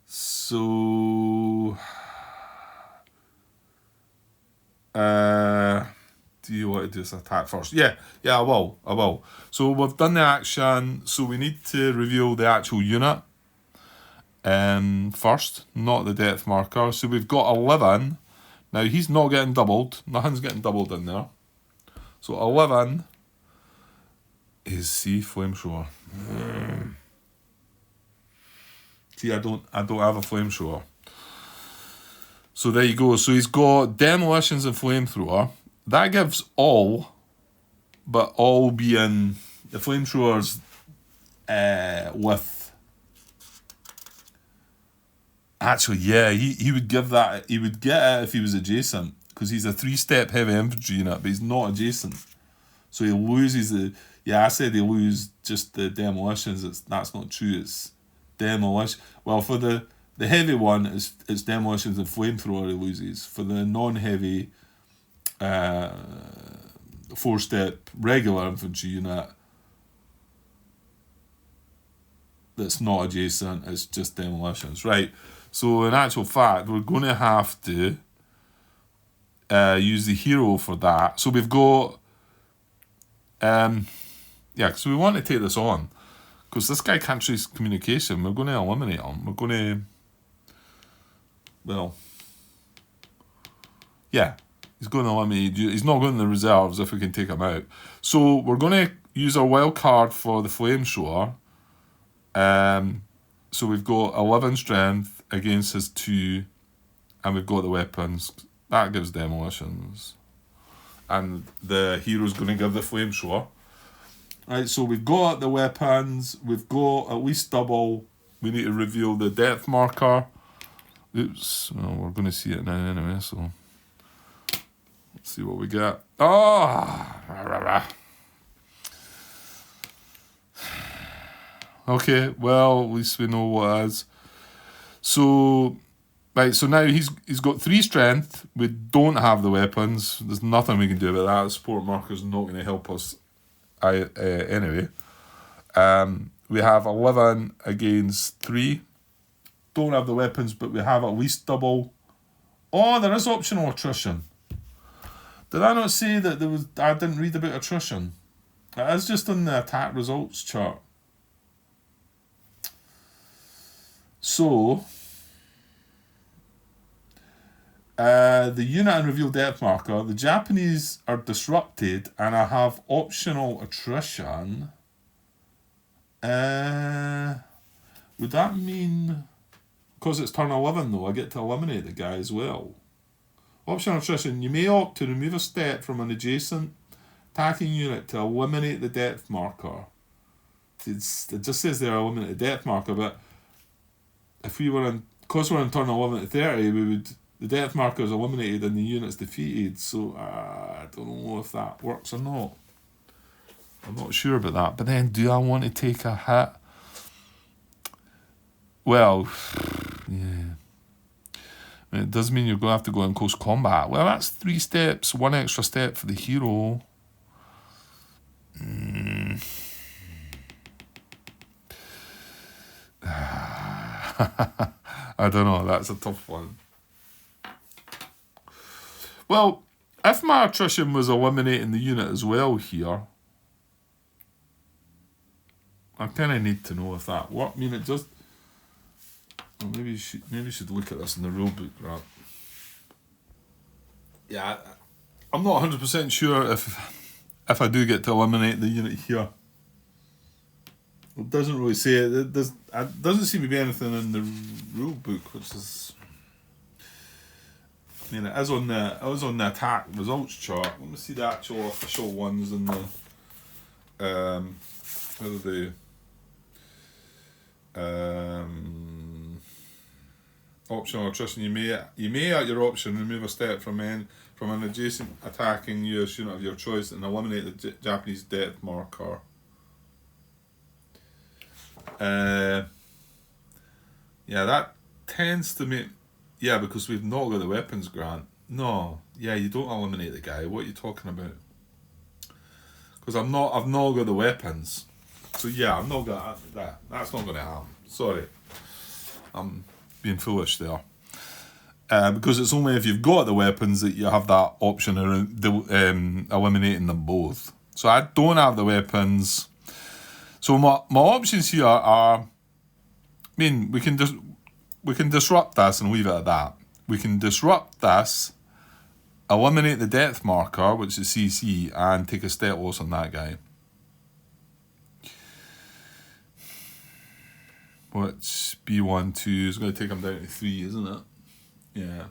So, do you want to do this attack first? Yeah, I will. So we've done the action, so we need to reveal the actual unit first, not the depth marker. So we've got 11. Now he's not getting doubled. Nothing's getting doubled in there. So 11 is flamethrower. See, I don't have a flamethrower. So there you go. So he's got demolitions and flamethrower. That gives all, but all being the flamethrowers with. Actually, yeah, he would give that. He would get it if he was adjacent, because he's a 3-step heavy infantry unit, but he's not adjacent. So he loses the. Yeah, I said he lose just the demolitions. That's not true. It's demolition. Well, for the heavy one, it's demolitions and flamethrower he loses. For the non-heavy 4-step regular infantry unit that's not adjacent, it's just demolitions. Right. So in actual fact, we're going to have to use the hero for that. So we've got, because we want to take this on, because this guy can't trace communication. We're going to eliminate him. We're going to, well, yeah, he's going to eliminate. He's not going to the reserves if we can take him out. So we're going to use our wild card for the flamethrower. So we've got 11 strength against his 2, and we've got the weapons. That gives demolitions. And the hero's going to give the flamethrower. Right, so we've got the weapons, we've got at least double. We need to reveal the depth marker. Oops, well, we're going to see it now anyway, so let's see what we get. Okay, well, at least we know what it is. So, right, so now he's got 3 strength. We don't have the weapons. There's nothing we can do about that. The support marker's not going to help us anyway. We have 11 against 3. Don't have the weapons, but we have at least double. Oh, there is optional attrition. Did I not say that there was? I didn't read about attrition. It is just on the attack results chart. So, the unit and reveal depth marker. The Japanese are disrupted, and I have optional attrition. Would that mean, because it's turn 11 though, I get to eliminate the guy as well? Optional attrition. You may opt to remove a step from an adjacent attacking unit to eliminate the depth marker. It just says there eliminate the depth marker, but if we were in, because we're in turn 11 to 30, the depth marker is eliminated and the unit's defeated. So I don't know if that works or not. I'm not sure about that. But then, do I want to take a hit? Well, yeah. It does mean you're going to have to go in close combat. Well, that's 3 steps, 1 extra step for the hero. I don't know, that's a tough one. Well, if my attrition was eliminating the unit as well here, I kind of need to know if that worked. I mean, it just... Well, maybe you should look at this in the rulebook, right? Yeah, I'm not 100% sure if I do get to eliminate the unit here. It doesn't really say it. It doesn't seem to be anything in the rulebook, which is... I mean, it is on the attack results chart. Let me see the actual official ones in the... where are they? Optional attrition. You may at your option remove a step from an adjacent attacking US unit of your choice and eliminate the Japanese depth marker. Yeah, that tends to make... Yeah, because we've not got the weapons grant. No, yeah, you don't eliminate the guy. What are you talking about? Because I've not got the weapons. So yeah, I'm not gonna that. That's not gonna happen. Sorry, I'm being foolish there. Because it's only if you've got the weapons that you have that option of eliminating them both. So I don't have the weapons. So my options here are, I mean, we can disrupt this and leave it at that. We can disrupt this, eliminate the depth marker, which is CC, and take a step loss on that guy. Which B1-2 is going to take him down to 3, isn't it? Yeah.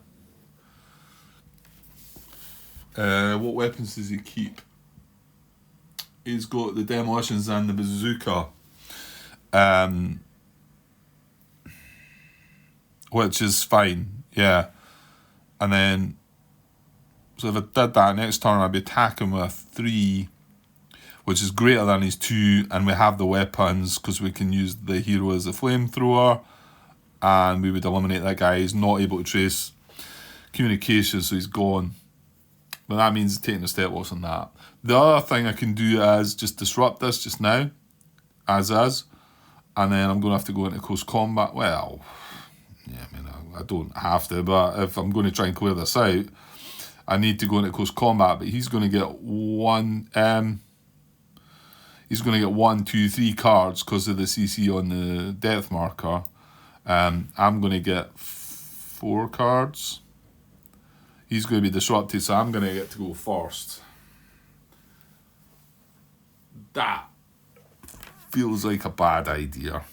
What weapons does he keep? He's got the demolitions and the bazooka. Which is fine, yeah. And then, so if I did that next turn, I'd be attacking with a 3, which is greater than his 2, and we have the weapons because we can use the hero as a flamethrower, and we would eliminate that guy. He's not able to trace communication, so he's gone. But that means taking a step loss on that. The other thing I can do is just disrupt this just now, as is, and then I'm going to have to go into close combat. Well, yeah, I mean, I don't have to, but if I'm going to try and clear this out, I need to go into close combat. But he's going to get one. He's going to get 1, 2, 3 cards because of the CC on the depth marker. I'm going to get 4 cards. He's going to be disrupted, so I'm going to get to go first. That feels like a bad idea.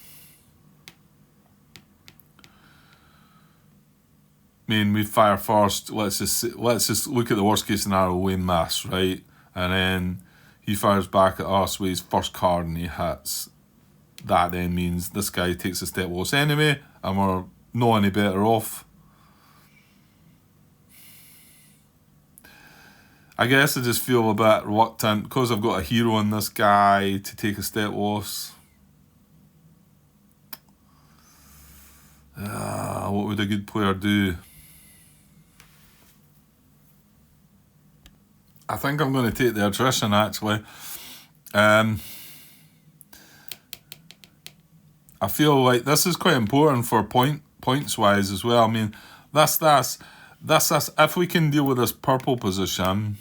I mean, we fire first. Let's just look at the worst case scenario. We miss, right? And then he fires back at us with his first card and he hits. That then means this guy takes a step loss anyway, and we're not any better off. I guess I just feel a bit reluctant because I've got a hero on this guy to take a step loss. What would a good player do? I think I'm going to take the attrition, actually. I feel like this is quite important for points wise as well. I mean, this. If we can deal with this purple position,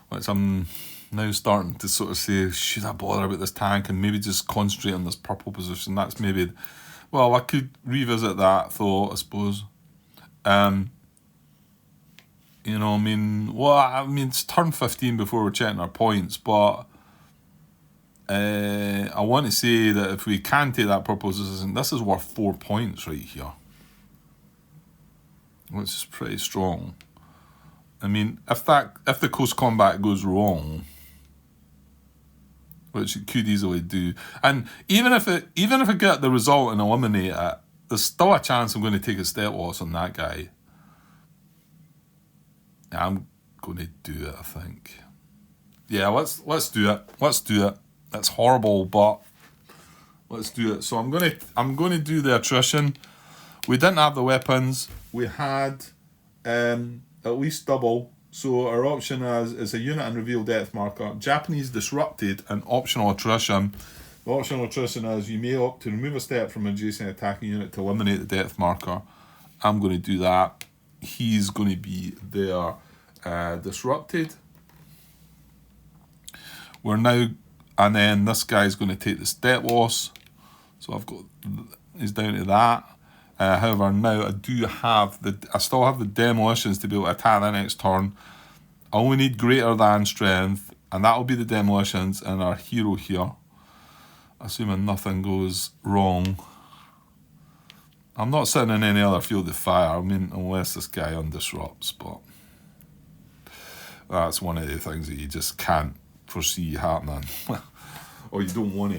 which I'm now starting to sort of say, should I bother about this tank and maybe just concentrate on this purple position? That's maybe, well, I could revisit that thought, I suppose. You know, I mean, it's turn 15 before we're checking our points, but I want to say that if we can take that purple position, this is worth 4 points right here, which is pretty strong. I mean, if the close combat goes wrong, which it could easily do, and even if I get the result and eliminate it, there's still a chance I'm going to take a step loss on that guy. Yeah, I'm going to do it, I think. Yeah, let's do it. Let's do it. That's horrible, but let's do it. So I'm going to do the attrition. We didn't have the weapons. We had at least double. So our option is a unit and reveal depth marker, Japanese disrupted, and optional attrition. The optional attrition is you may opt to remove a step from an adjacent attacking unit to eliminate the depth marker. I'm going to do that. He's going to be there disrupted. We're now, and then this guy's going to take the step loss. So he's down to that. However, now I still have the demolitions to be able to attack the next turn. I only need greater than strength, and that will be the demolitions and our hero here. Assuming nothing goes wrong. I'm not sitting in any other field of fire, I mean, unless this guy undisrupts, but that's one of the things that you just can't foresee happening. Or you don't want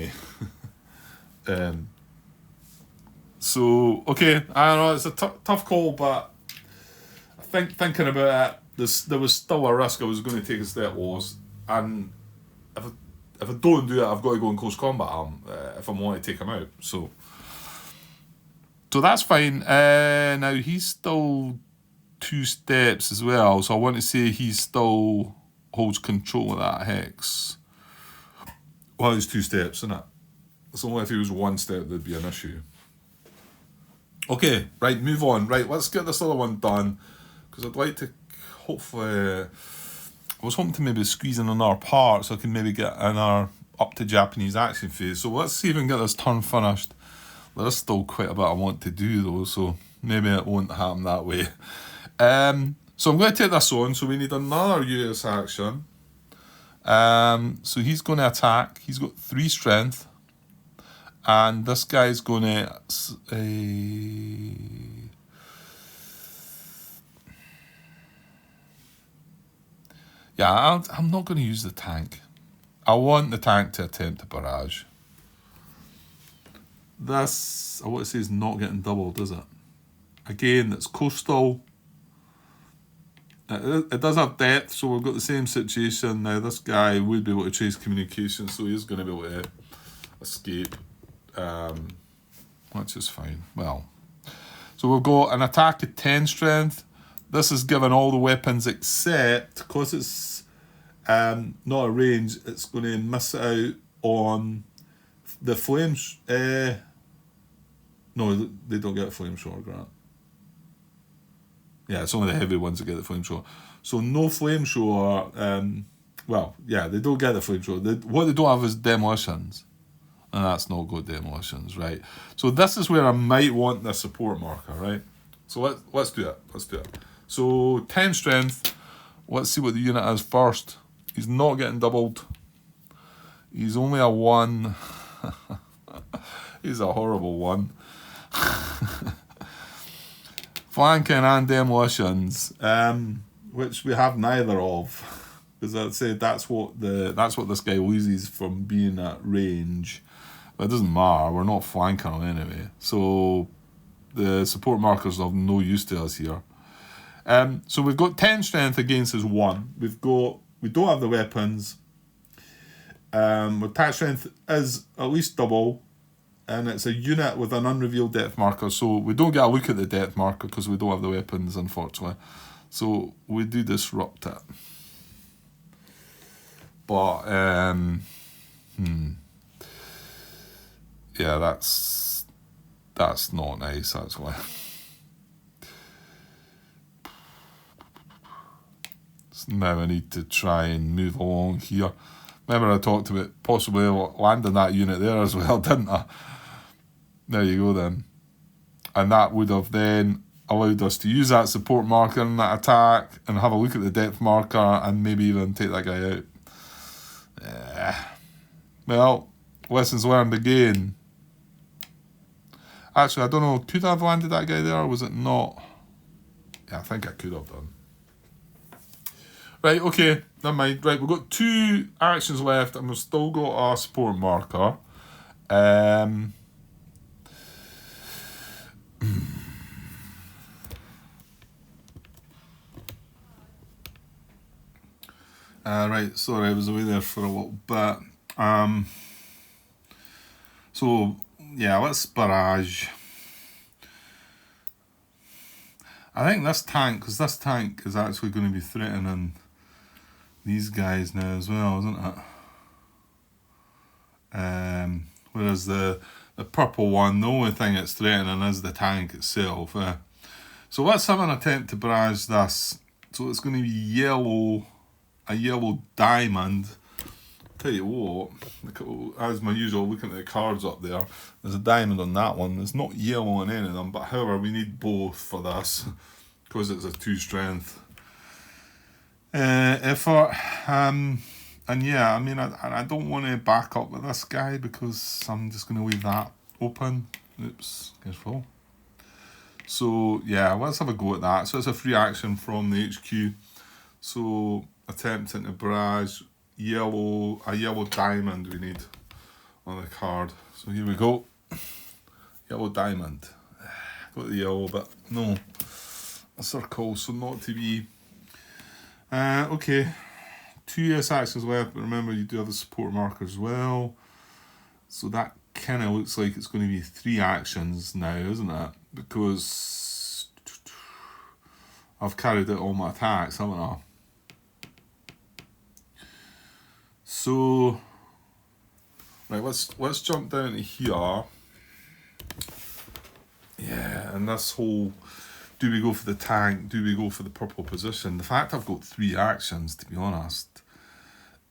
to. So, okay, I don't know, it's a tough call, but I think thinking about it, there was still a risk I was going to take a step loss, and if I don't do it, I've got to go in close combat if I want to take him out. So that's fine. Now he's still 2 steps as well, so I want to say he's still holds control of that hex. Well, it's 2 steps, isn't it? So only if he was 1 step there'd be an issue. Okay, right, move on. Right, let's get this other one done, because I'd like to hopefully... I was hoping to maybe squeeze in another part so I can maybe get another up to Japanese action phase. So let's see if we can get this turn finished. There's still quite a bit I want to do though, so maybe it won't happen that way. So I'm going to take this on. So we need another US action. So he's going to attack. He's got 3 strength. And this guy's going to... yeah, I'm not going to use the tank. I want the tank to attempt a barrage. This, I want to say, is not getting doubled, is it? Again, it's coastal. It does have depth, so we've got the same situation. Now, this guy would be able to trace communication, so he's going to be able to escape. Which is fine. Well, so we've got an attack of 10 strength. This is given all the weapons except, because it's not a range, it's going to miss out on the flames. No, they don't get a flamethrower, Grant. Yeah, it's only the heavy ones that get the flamethrower. So no flamethrower. Well, yeah, they don't get the flamethrower. What they don't have is demolitions. And that's not good demolitions, right? So this is where I might want the support marker, right? So let's do it. Let's do it. So 10 strength. Let's see what the unit is first. He's not getting doubled. He's only a 1. He's a horrible 1. Flanking and demolitions, which we have neither of, because I'd say that's what this guy loses from being at range. But it doesn't matter. We're not flanking him anyway, so the support markers are of no use to us here. So we've got 10 strength against his 1. We don't have the weapons. Attack strength is at least double. And it's a unit with an unrevealed depth marker, so we don't get a look at the depth marker because we don't have the weapons, unfortunately. So we do disrupt it. But, yeah, that's not nice, actually. So now I need to try and move along here. Remember I talked about possibly landing that unit there as well, didn't I? There you go then. And that would have then allowed us to use that support marker in that attack and have a look at the depth marker and maybe even take that guy out. Well, lessons learned again. Actually, I don't know, could I have landed that guy there or was it not? Yeah, I think I could have done. Right, okay, never mind. Right, we've got 2 actions left and we've still got our support marker. Right, sorry, I was away there for a little bit. So, yeah, let's barrage. I think this tank, because this tank is actually going to be threatening these guys now as well, isn't it? Whereas the purple one, the only thing it's threatening is the tank itself. So let's have an attempt to barrage this. So it's going to be a yellow diamond. Tell you what, as my usual, looking at the cards up there, there's a diamond on that one. There's not yellow on any of them, but however, we need both for this because it's a 2 strength effort. And yeah, I mean, I don't want to back up with this guy because I'm just going to leave that open. Oops, careful. So yeah, let's have a go at that. So it's a free action from the HQ. So attempting to barrage a yellow diamond we need on the card. So here we go. Yellow diamond. Got the yellow, but no. A circle, so not to be. Okay. 2 US actions left, but remember you do have the support marker as well. So that kind of looks like it's going to be 3 actions now, isn't it? Because I've carried out all my attacks, haven't I? So, right, let's jump down to here. Yeah, and this whole, do we go for the tank, do we go for the purple position? The fact I've got 3 actions, to be honest,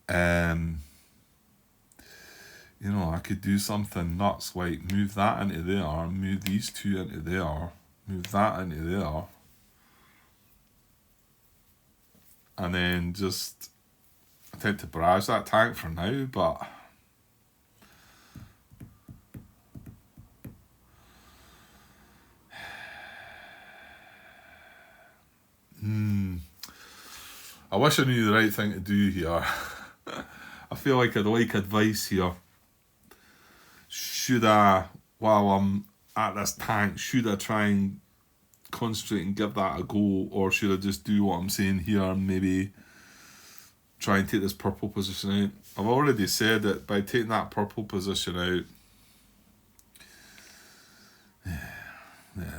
you know, I could do something nuts like move that into there, move these 2 into there, move that into there, and then just attempt to barrage that tank for now, but I wish I knew the right thing to do here. I feel like I'd like advice here. Should I, while I'm at this tank, should I try and concentrate and give that a go, or should I just do what I'm saying here and maybe try and take this purple position out? I've already said that by taking that purple position out,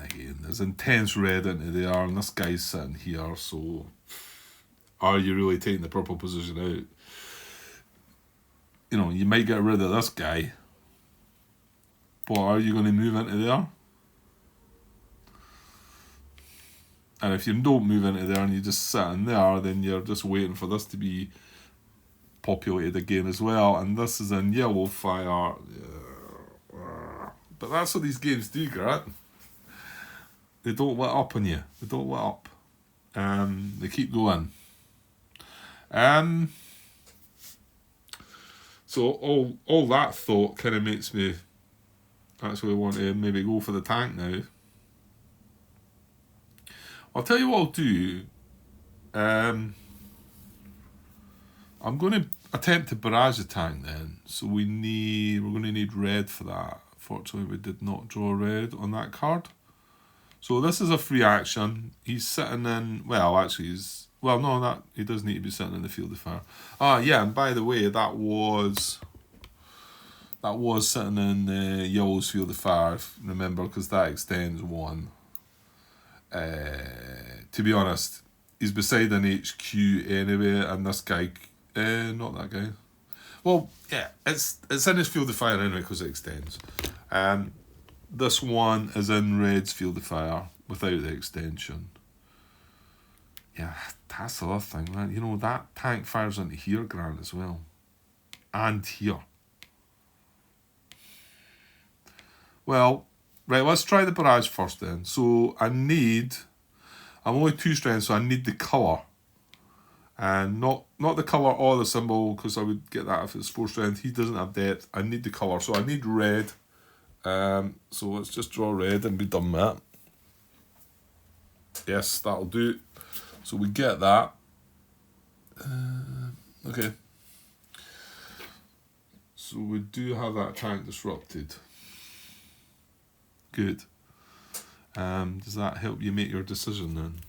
again, there's intense red into there, and this guy's sitting here, so are you really taking the purple position out? You know, you might get rid of this guy, but are you going to move into there? And if you don't move into there and you just sit in there, then you're just waiting for this to be populated again as well. And this is in yellow fire. But that's what these games do, Grat. They don't let up on you. They don't let up. They keep going. So all that thought kind of makes me actually want to maybe go for the tank now. I'll tell you what I'll do. I'm going to attempt to barrage the tank then. So we're going to need red for that. Fortunately, we did not draw red on that card. So this is a free action. He's sitting in, well, actually he does need to be sitting in the field of fire. Yeah, and by the way, that was sitting in yellow's field of fire, remember, because that extends 1. To be honest, he's beside an HQ anyway, and this guy, not that guy. Well, yeah, it's in his field of fire anyway because it extends. This one is in red's field of fire without the extension. Yeah, that's the other thing, man. You know, that tank fires into here, Grant, as well. And here. Well, right, let's try the barrage first then. So I'm only 2 strengths, so I need the colour. And not the colour or the symbol, because I would get that if it's 4 strength. He doesn't have depth. I need the colour, so I need red. So let's just draw red and be done with that. Yes, that'll do. So we get that. Okay. So we do have that tank disrupted. Good. Does that help you make your decision then?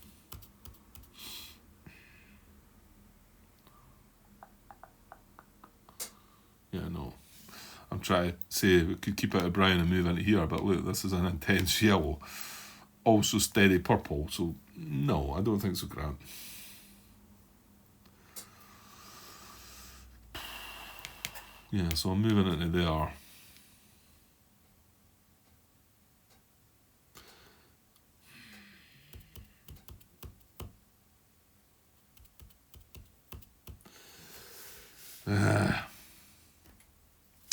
Yeah, no. I'm trying to say we could keep out of brown and move into here, but look, this is an intense yellow. Also steady purple, so no, I don't think so, Grant. Yeah, so I'm moving into there.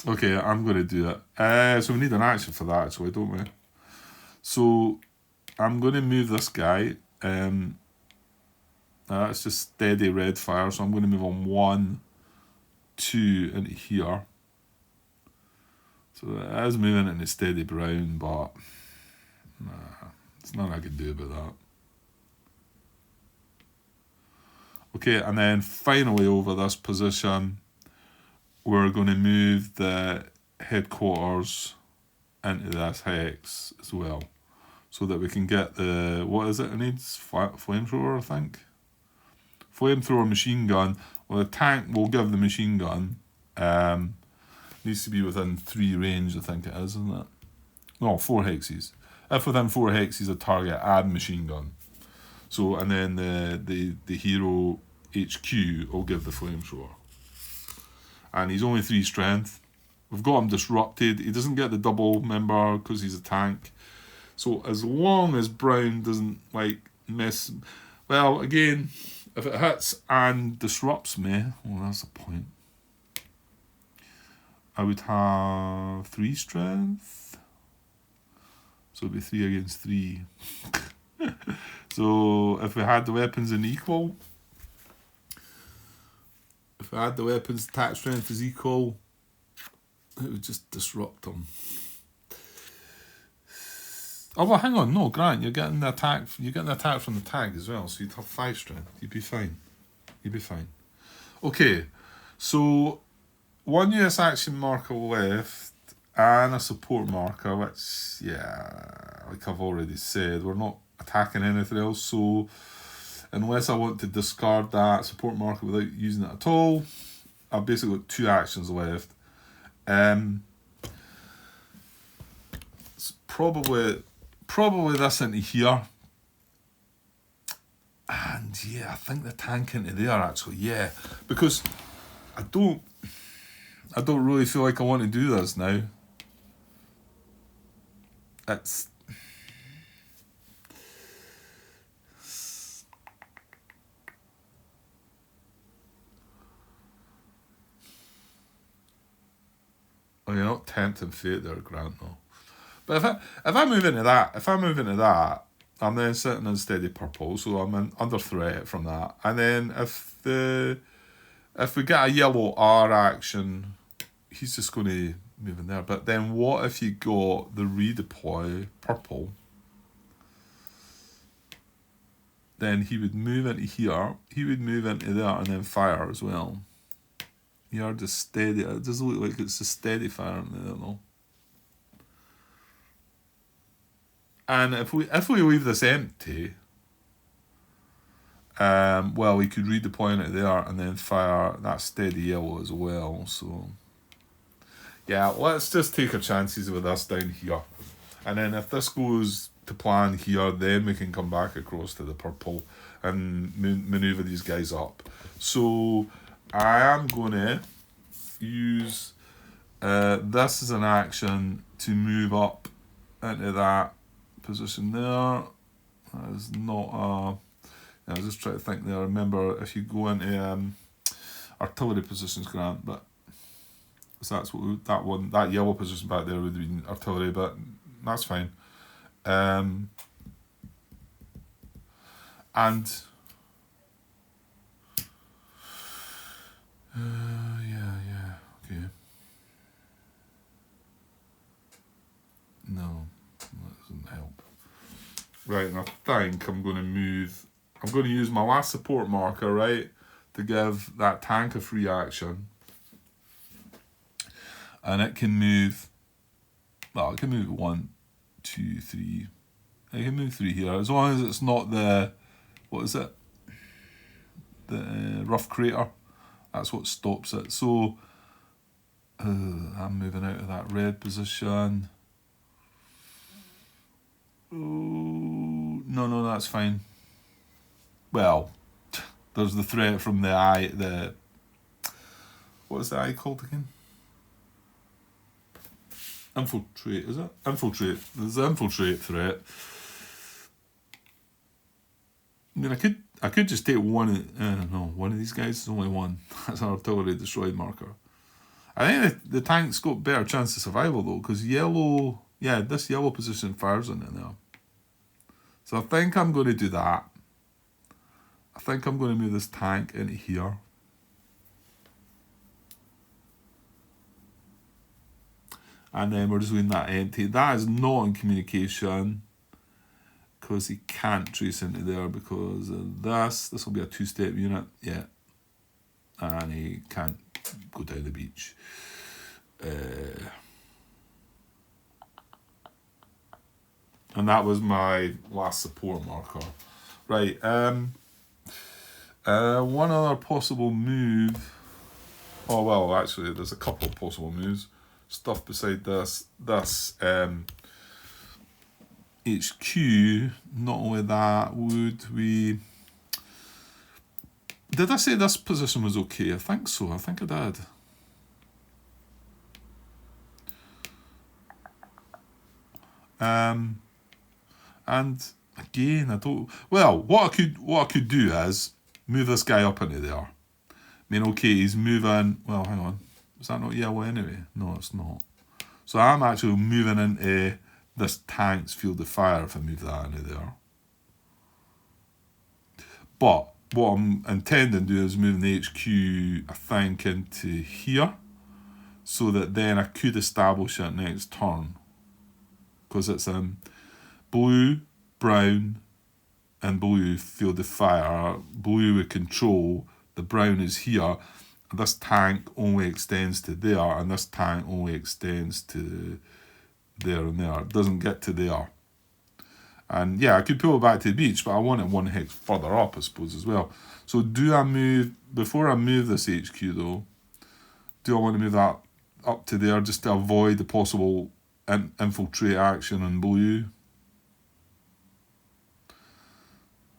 Okay, I'm going to do that. So we need an action for that, actually, don't we? So I'm going to move this guy. That's just steady red fire, so I'm going to move on 1, 2 into here. So it is moving into steady brown, but there's nothing I can do about that. Okay, and then finally over this position, we're going to move the headquarters into this hex as well, so that we can get the, what is it it needs? Flamethrower, I think. Flamethrower, machine gun. Well, the tank will give the machine gun. Needs to be within 3 range, I think it is, isn't it? No, 4 hexes. If within 4 hexes a target, add machine gun. So, and then the hero HQ will give the flamethrower. and he's only 3 strength. We've got him disrupted. He doesn't get the double, remember, because he's a tank. So as long as Brown doesn't like miss, well, again, if it hits and disrupts me, well, that's the point. I would have 3 strength. So it'd be 3 against 3. So if we had the weapons in equal, if I had the weapons attack strength is equal, it would just disrupt them. Oh well, hang on, no, Grant, you're getting the attack from the tag as well, so you'd have 5 strength. You'd be fine. Okay, so 1 US action marker left and a support marker, which, yeah, like I've already said, we're not attacking anything else, so unless I want to discard that support marker without using it at all, I've basically got 2 actions left. It's probably this into here. And yeah, I think the tank into there actually, yeah. Because I don't really feel like I want to do this now. It's oh, you're not tempting fate there, Grant, no. But if I move into that, I'm then sitting in steady purple, so I'm under threat from that. And then if we get a yellow R action, he's just going to move in there. But then what if you got the redeploy purple? Then he would move into here, he would move into there and then fire as well. You're just steady. It doesn't look like it's a steady fire in there though. And if we leave this empty, well, we could redeploy it there and then fire that steady yellow as well. So yeah, let's just take our chances with this down here, and then if this goes to plan here, then we can come back across to the purple and maneuver these guys up. So I am going to use this as an action to move up into that position there. That is not a... I was just trying to think there. Remember, if you go into artillery positions, Grant, but so that's what that yellow position back there would be artillery, but that's fine. And yeah, okay. No, that doesn't help. Right, and I think I'm going to use my last support marker, right, to give that tank a free action. And it can move, well, it can move 1, 2, 3. It can move 3 here, as long as it's not the, what is it? The rough crater. That's what stops it. So, I'm moving out of that red position. Oh, no, that's fine. Well, there's the threat from the eye, what is the eye called again? Infiltrate, is it? Infiltrate. There's the infiltrate threat. I mean, I could just take one of these guys is only 1. That's an artillery destroyed marker. I think the tank's got better chance of survival though, because yellow, yeah, this yellow position fires in it now. So I think I'm going to do that. I think I'm going to move this tank into here. And then we're just leaving that empty. That is not in communication, because he can't trace into there because of this. This will be a 2-step unit, yeah. And he can't go down the beach. And that was my last support marker. Right, one other possible move. Oh, well, actually, there's a couple of possible moves. Stuff beside this HQ, not only that, would we... Did I say this position was okay? I think so, I think I did. And again, I don't. Well, what I could do is move this guy up into there. I mean, okay, he's moving. Well, hang on. Is that not yellow anyway? No, it's not. So I'm actually moving into this tank's field of fire if I move that into there. But what I'm intending to do is moving the HQ, I think, into here, so that then I could establish it next turn. Because it's blue, brown, and blue field of fire. Blue with control, the brown is here. This tank only extends to there, and this tank only extends to there and there. It doesn't get to there. And yeah, I could pull it back to the beach, but I want it one hex further up, I suppose, as well. So do I move, before I move this HQ though, do I want to move that up to there just to avoid the possible infiltrate action in blue?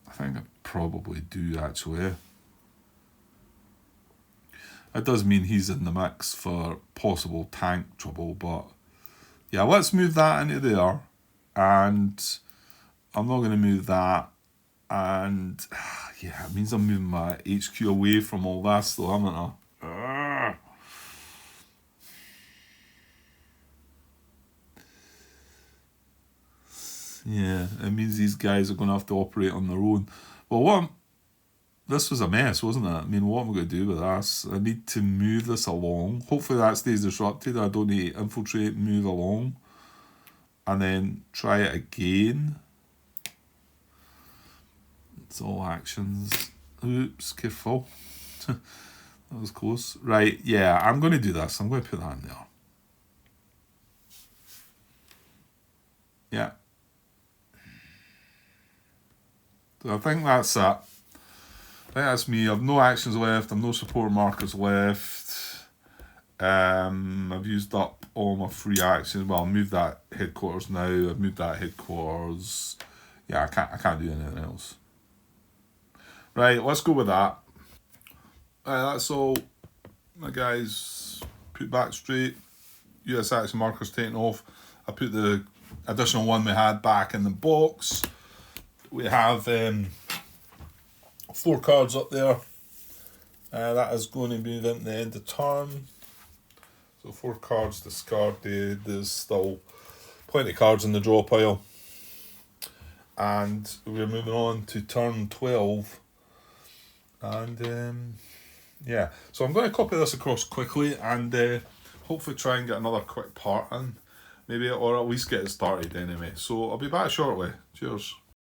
I think I probably do, actually. It does mean he's in the mix for possible tank trouble, but yeah, let's move that into there. And I'm not going to move that. And yeah, it means I'm moving my HQ away from all this, though, haven't I? Yeah, it means these guys are going to have to operate on their own. Well, this was a mess, wasn't it? I mean, what am I going to do with this? I need to move this along. Hopefully that stays disrupted. I don't need to infiltrate, move along. And then try it again. It's all actions. Oops, careful. That was close. Right, yeah, I'm going to do this. I'm going to put that in there. Yeah. So I think that's it. I think that's me. I've no actions left. I've no support markers left. I've used up all my free actions. Well, I'll move that headquarters now. I've moved that headquarters. Yeah, I can't do anything else. Right, let's go with that. Right, that's all. My guys put back straight. US action markers taken off. I put the additional one we had back in the box. We have 4 cards up there. That is going to move into the end of turn. So 4 cards discarded. There's still plenty of cards in the draw pile. And we're moving on to turn 12. And yeah, so I'm going to copy this across quickly and hopefully try and get another quick part in. Maybe, or at least get it started anyway. So I'll be back shortly. Cheers.